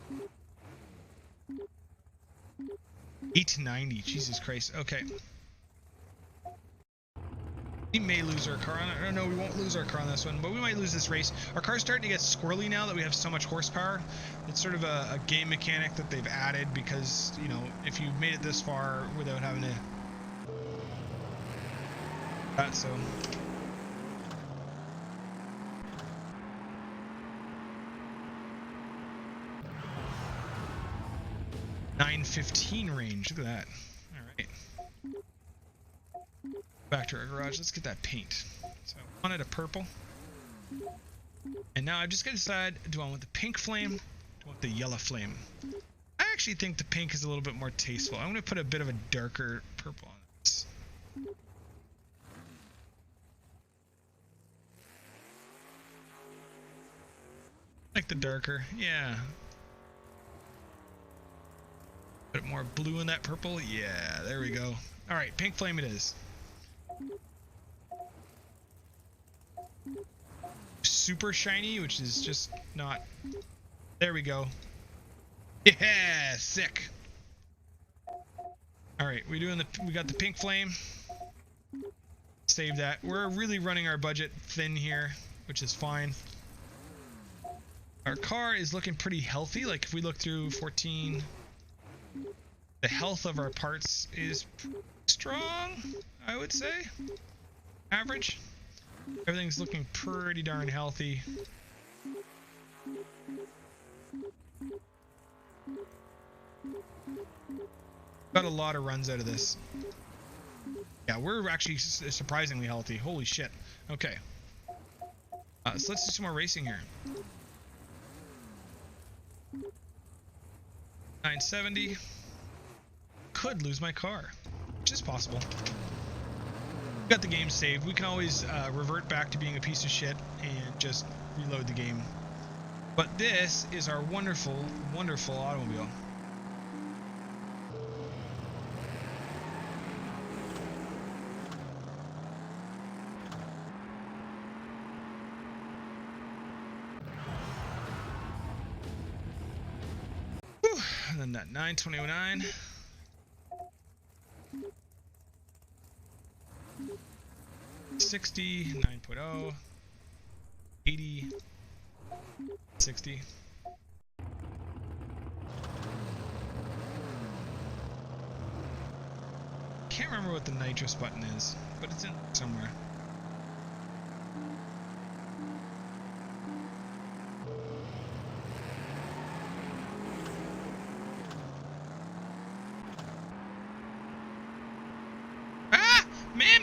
890. Jesus Christ. Okay. We may lose our car on it. No, we won't lose our car on this one, but we might lose this race. Our car's starting to get squirrely now that we have so much horsepower. It's sort of a game mechanic that they've added because, you know, if you made it this far without having to... so... 915 range. Look at that. All right. Back to our garage. Let's get that paint. So I wanted a purple. And now I'm just going to decide, do I want the pink flame? Do I want the yellow flame? I actually think the pink is a little bit more tasteful. I'm going to put a bit of a darker purple on this. Like the darker. Yeah. Put more blue in that purple. Yeah, there we go. All right, pink flame it is. Super shiny, which is just not... There we go. Yeah, sick. All right, we got the pink flame. Save that. We're really running our budget thin here, which is fine. Our car is looking pretty healthy. Like if we look through 14, the health of our parts is strong, I would say. Average. Everything's looking pretty darn healthy. Got a lot of runs out of this. Yeah, we're actually surprisingly healthy. Holy shit. Okay. So let's do some more racing here. 970. Could lose my car, which is possible. Got the game saved. We can always revert back to being a piece of shit and just reload the game. But this is our wonderful, wonderful automobile. Whew. And then that 929. 60, 9.0, 80, 60. Can't remember what the nitrous button is, but it's in somewhere. Ah! Man!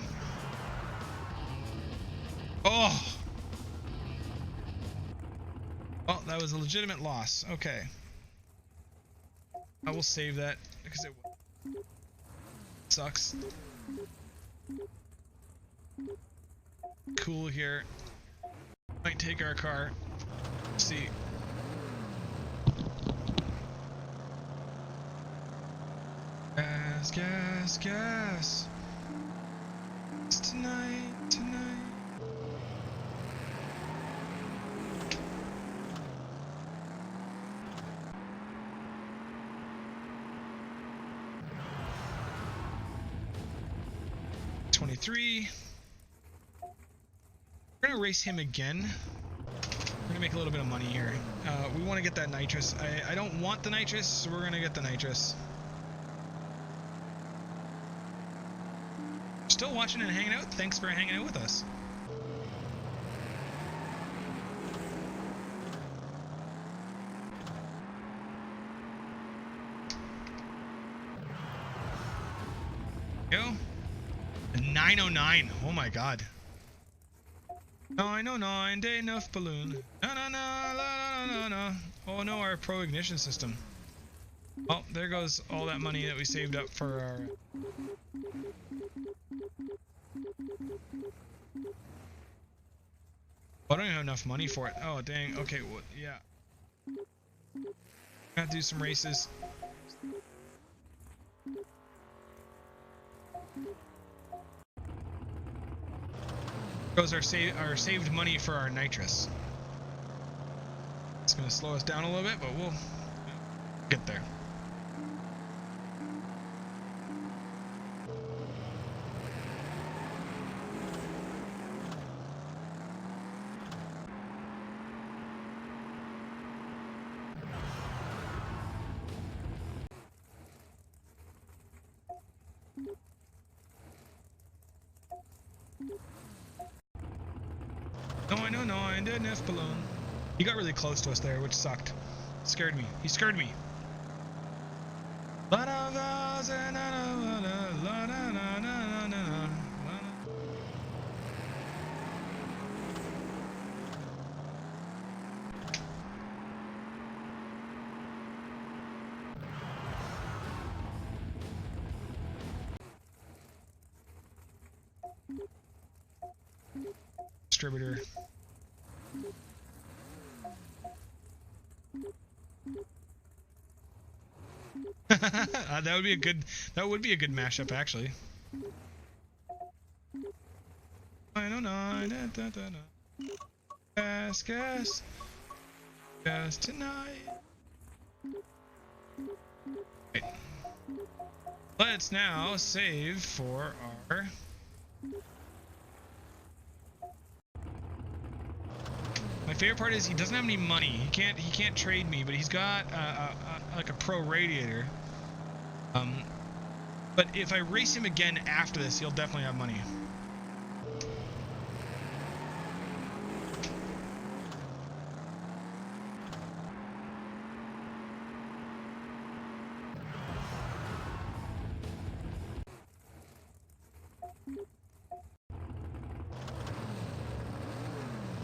Oh! Oh, that was a legitimate loss. Okay. I will save that because it sucks. Cool here. Might take our car. Let's see. Gas, gas, gas. It's tonight, tonight. We're gonna race him again. We're gonna make a little bit of money here. We want to get that nitrous. I don't want the nitrous, so we're gonna get the nitrous. Still watching and hanging out? Thanks for hanging out with us. Go. 909. Oh my god. 909 day enough balloon. No, no, no, no, no, no. Oh no, our pro ignition system. Oh, there goes all that money that we saved up for our... I don't even have enough money for it. Oh, dang. Okay, well, yeah. Gotta do some races. Goes our saved money for our nitrous. It's gonna slow us down a little bit, but we'll get there. 909 the Nef balloon. He got really close to us there, which sucked. Scared me. He scared me. Distributor. That would be a good mashup actually. I don't know. Gas tonight. Right. Let's now save for our My favorite part is he doesn't have any money. He can't trade me, but he's got like a pro radiator. But if I race him again after this, he'll definitely have money.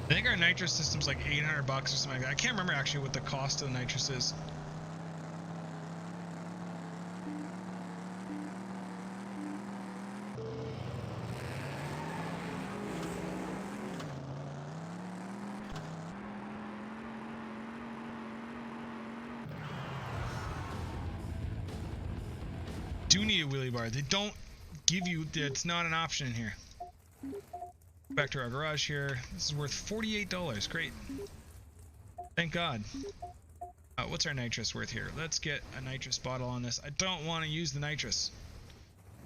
I think our nitrous system's like $800 or something like that. I can't remember actually what the cost of the nitrous is. Do need a wheelie bar. They don't give you, it's not an option in here. Back to our garage here. This is worth $48. Great. Thank God. What's our nitrous worth here? Let's get a nitrous bottle on this. I don't want to use the nitrous.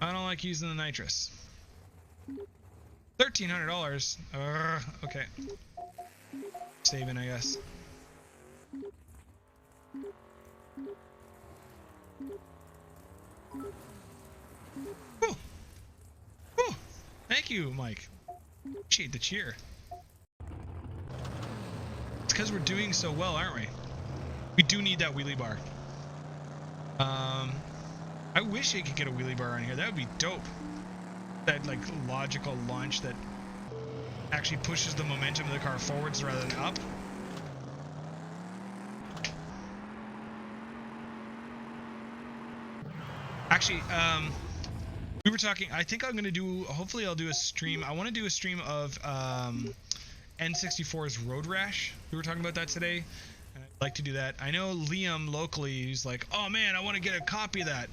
I don't like using the nitrous. $1,300. Okay. Saving, I guess. Whew. Whew. Thank you, Mike. Appreciate the cheer. It's because we're doing so well, aren't we? We do need that wheelie bar. I wish I could get a wheelie bar on here. That would be dope. That like logical launch that actually pushes the momentum of the car forwards rather than up. Actually, we were talking, I think I'm going to do, hopefully I'll do a stream. I want to do a stream of N64's Road Rash. We were talking about that today. I'd like to do that. I know Liam locally, he's like, oh man, I want to get a copy of that.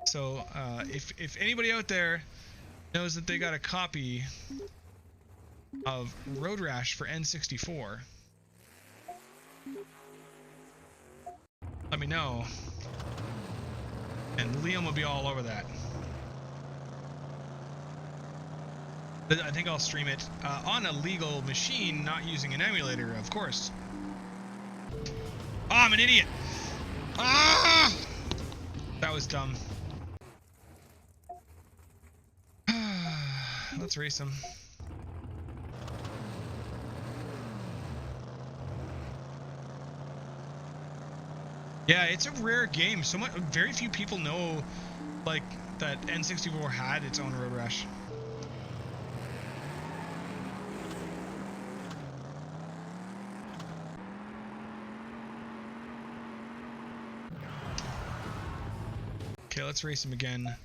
So if anybody out there knows that they got a copy of Road Rash for N64, let me know. And Liam will be all over that. I think I'll stream it on a legal machine, not using an emulator, of course. Oh, I'm an idiot. Ah! That was dumb. Let's race him. Yeah, it's a rare game. Very few people know, like, that N64 had its own Road Rash. Okay, let's race him again.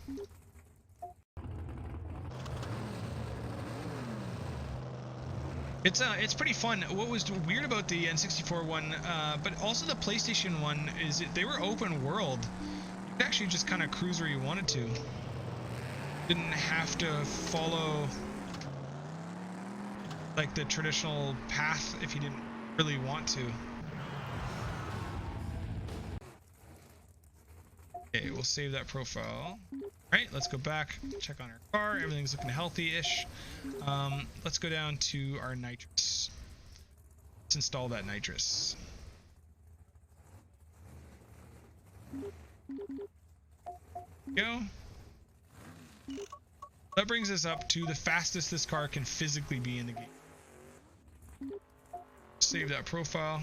It's pretty fun. What was weird about the N64 one, but also the PlayStation one, is they were open world. You could actually just kind of cruise where you wanted to. Didn't have to follow like the traditional path if you didn't really want to. Okay, we'll save that profile. Alright, let's go back, check on our car. Everything's looking healthy-ish. Let's go down to our nitrous. Let's install that nitrous. Go. That brings us up to the fastest this car can physically be in the game. Save that profile.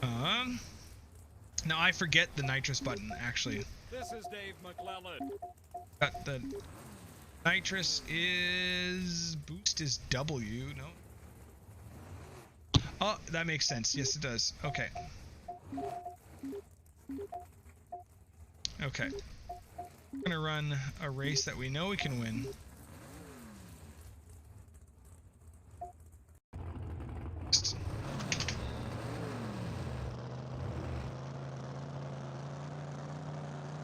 Now I forget the nitrous button, actually. This is Dave McClellan. Got the nitrous is... Boost is W, no? Oh, that makes sense. Yes, it does. Okay. Okay. We're gonna run a race that we know we can win.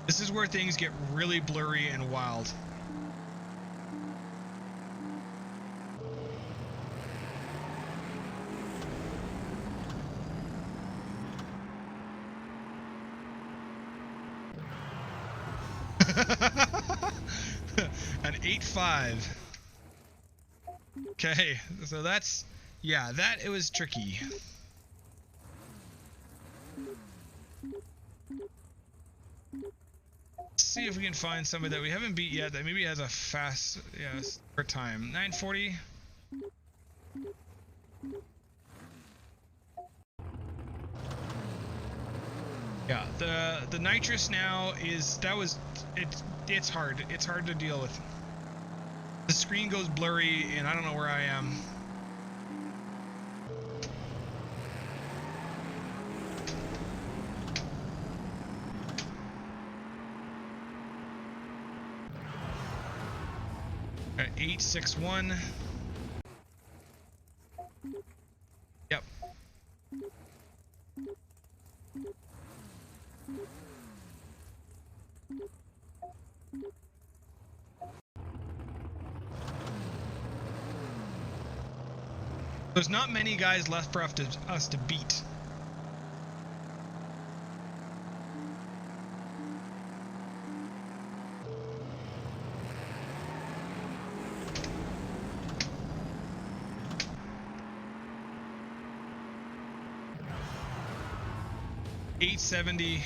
This is where things get really blurry and wild. An 8.5. Okay, so that's, yeah, that it was tricky. Let's see if we can find somebody that we haven't beat yet that maybe has a fast, yeah, start time. 9:40. Yeah, the nitrous now is, it's hard. It's hard to deal with. The screen goes blurry and I don't know where I am. At 861. Yep. There's not many guys left for us to beat. $870.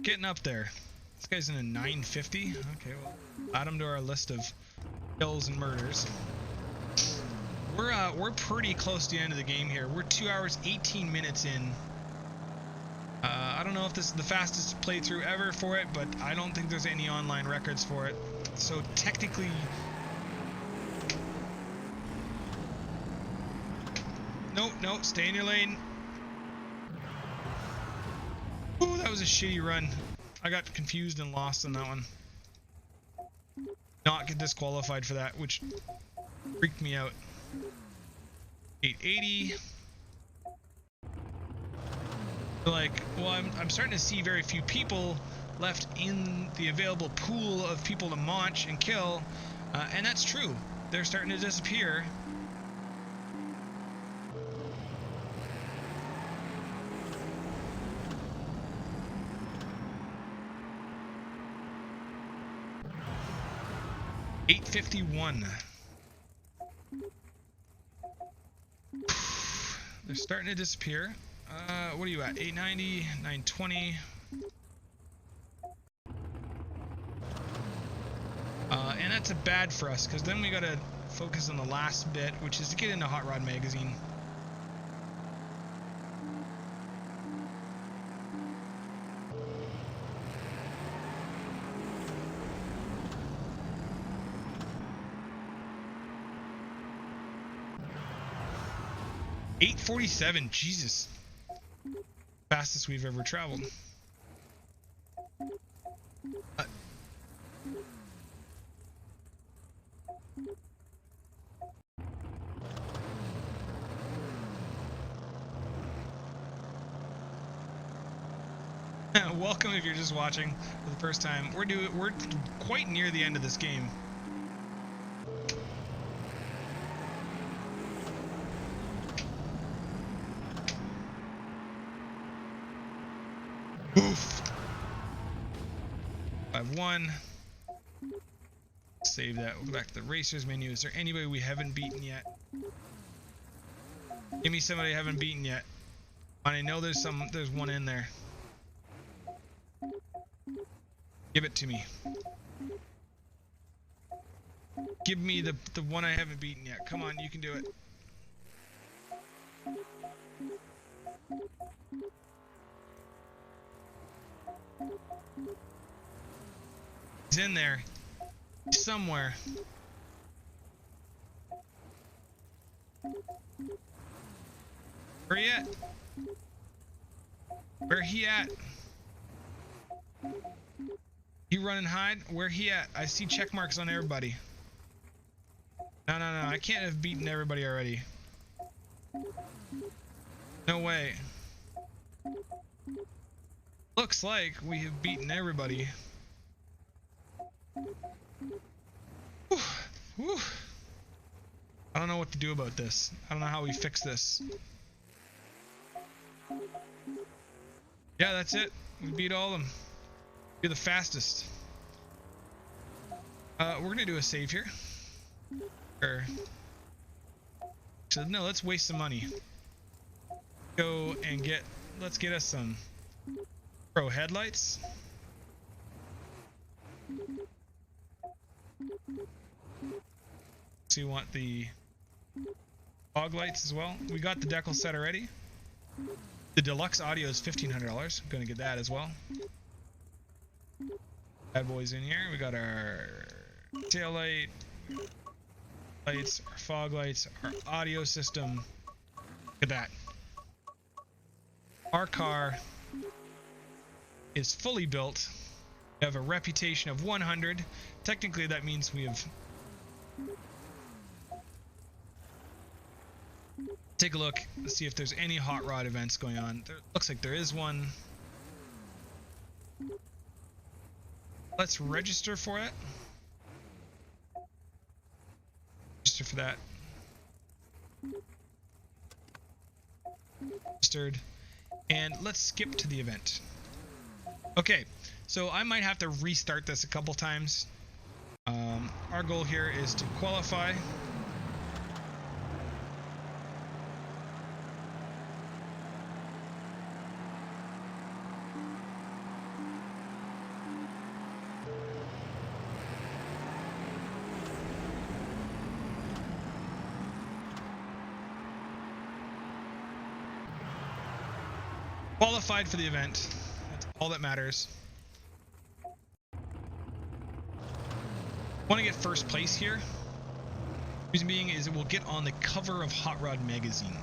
Getting up there. This guy's in a 950. Okay, well, add him to our list of kills and murders. We're pretty close to the end of the game here. We're 2 hours 18 minutes in. I don't know if this is the fastest playthrough ever for it, but I don't think there's any online records for it. So technically, no, stay in your lane. Ooh, that was a shitty run. I got confused and lost on that one. Not get disqualified for that, which freaked me out. 880. Like, well, I'm starting to see very few people left in the available pool of people to launch and kill, and that's true. They're starting to disappear. $851. They're starting to disappear. What are you at? 890, 920. And that's a bad for us, because then we gotta focus on the last bit, which is to get into Hot Rod Magazine. $847, Jesus. Fastest we've ever traveled. Welcome if you're just watching for the first time. We're quite near the end of this game. Oof. 5-1. Save that. We'll go back to the racers menu. Is there anybody we haven't beaten yet? Give me somebody I haven't beaten yet. And I know there's one in there. Give it to me. Give me the one I haven't beaten yet. Come on, you can do it. He's in there. He's somewhere. Where he at? Where he at? You run and hide? Where he at? I see check marks on everybody. No, I can't have beaten everybody already. No way. Looks like we have beaten everybody. Whew. Whew. I don't know what to do about this. I don't know how we fix this. Yeah, that's it. We beat all of them. You're the fastest. We're gonna do a save here. So no, let's waste some money. Go and let's get us some pro headlights. So you want the fog lights as well. We got the decal set already. The deluxe audio is $1,500. Gonna get that as well. Bad boys in here. We got our tail light, lights, our fog lights, our audio system. Look at that. Our car is fully built. We have a reputation of 100. Technically, that means we have. Take a look, see if there's any hot rod events going on. There looks like there is one. Let's register for it. Register for that. Registered. And let's skip to the event. Okay, so I might have to restart this a couple times. Our goal here is to qualify. Qualified for the event. That's all that matters. Want to get first place here. Reason being is it will get on the cover of Hot Rod magazine.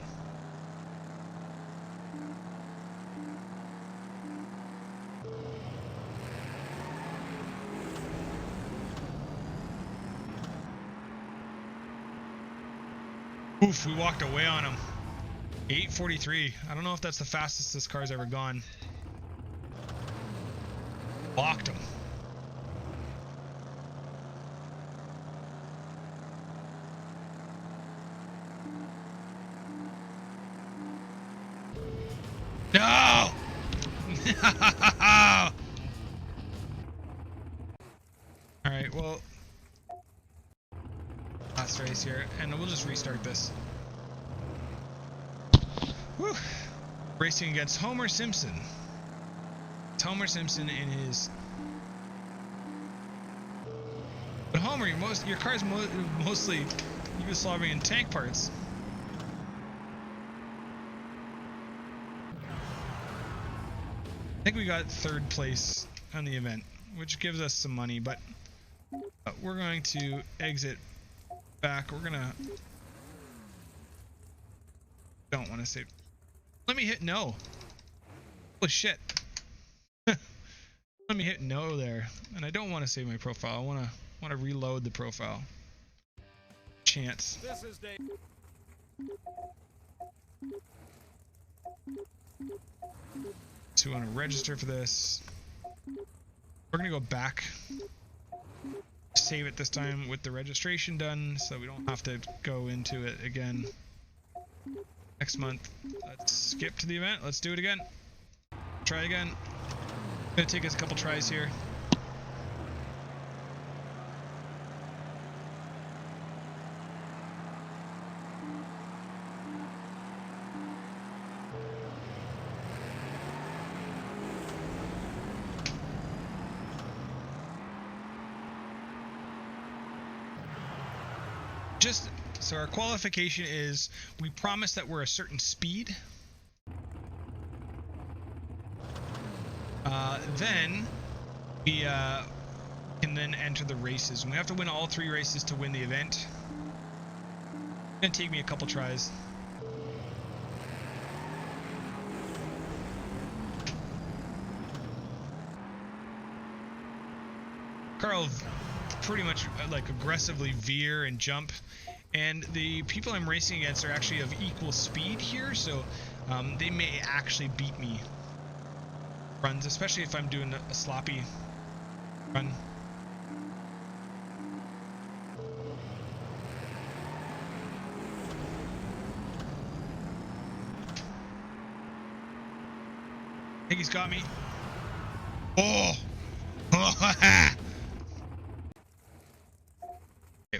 Oof, we walked away on him. 8:43. I don't know if that's the fastest this car's ever gone. Blocked him. No! Alright, well, last race here, and we'll just restart this. Whew. Racing against Homer Simpson. It's Homer Simpson in his. But Homer, your car's mostly Yugoslavian tank parts. I think we got third place on the event, which gives us some money, but we're going to exit back. We're gonna. Don't want to save. Let me hit no. Holy shit. Let me hit no there. And I don't want to save my profile. I want to reload the profile. Chance. This is Dave. So we want to register for this. We're going to go back. Save it this time with the registration done so we don't have to go into it again. Next month. Let's skip to the event. Let's do it again. Try again. Gonna take us a couple tries here. just so our qualification is we promise that we're a certain speed. Then we can then enter the races. And we have to win all 3 races to win the event. It's gonna take me a couple tries. Carl pretty much like aggressively veer and jump, and the people I'm racing against are actually of equal speed here, so they may actually beat me runs, especially if I'm doing a sloppy run. I think he's got me. Oh!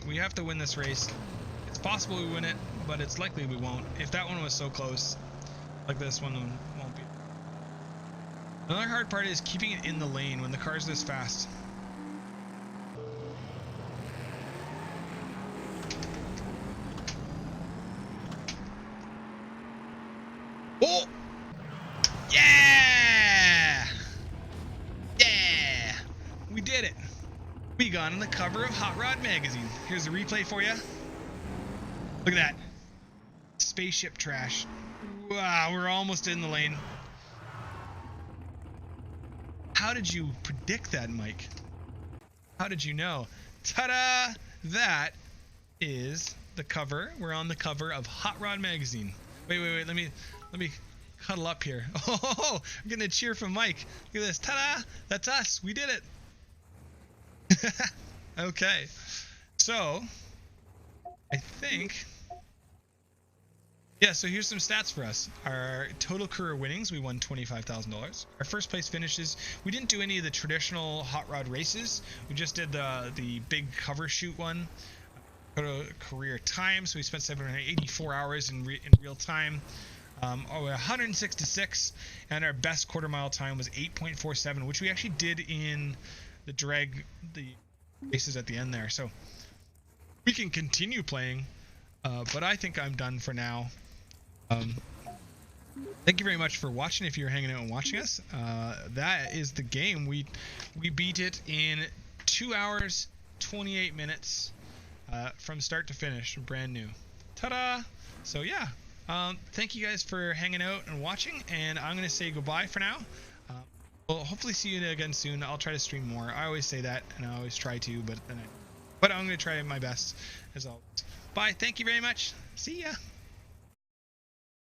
We have to win this race. It's possible we win it, but it's likely we won't. If that one was so close, like this one won't be. Another hard part is keeping it in the lane when the car's this fast. Oh! Yeah! Yeah! We did it. We got on the cover of Hot Rod Magazine. Here's a replay for you. Look at that. Spaceship trash. Wow, we're almost in the lane. How did you predict that, Mike? How did you know? Ta-da! That is the cover. We're on the cover of Hot Rod Magazine. Wait. Let me cuddle up here. Oh, I'm getting a cheer from Mike. Look at this. Ta-da! That's us. We did it. Okay, so I think, yeah, so here's some stats for us. Our total career winnings, we won $25,000. Our first place finishes, we didn't do any of the traditional hot rod races. We just did the big cover shoot one. Total career time, so we spent 784 hours in real time. 166, and our best quarter mile time was 8.47, which we actually did in the races at the end there. So we can continue playing, but I think I'm done for now. Thank you very much for watching. If you're hanging out and watching us, that is the game. We beat it in 2 hours 28 minutes from start to finish, brand new. Ta-da! So yeah, thank you guys for hanging out and watching, and I'm gonna say goodbye for now. We'll hopefully see you again soon. I'll try to stream more. I always say that, and I always try to, but I'm going to try my best, as always. Bye. Thank you very much. See ya.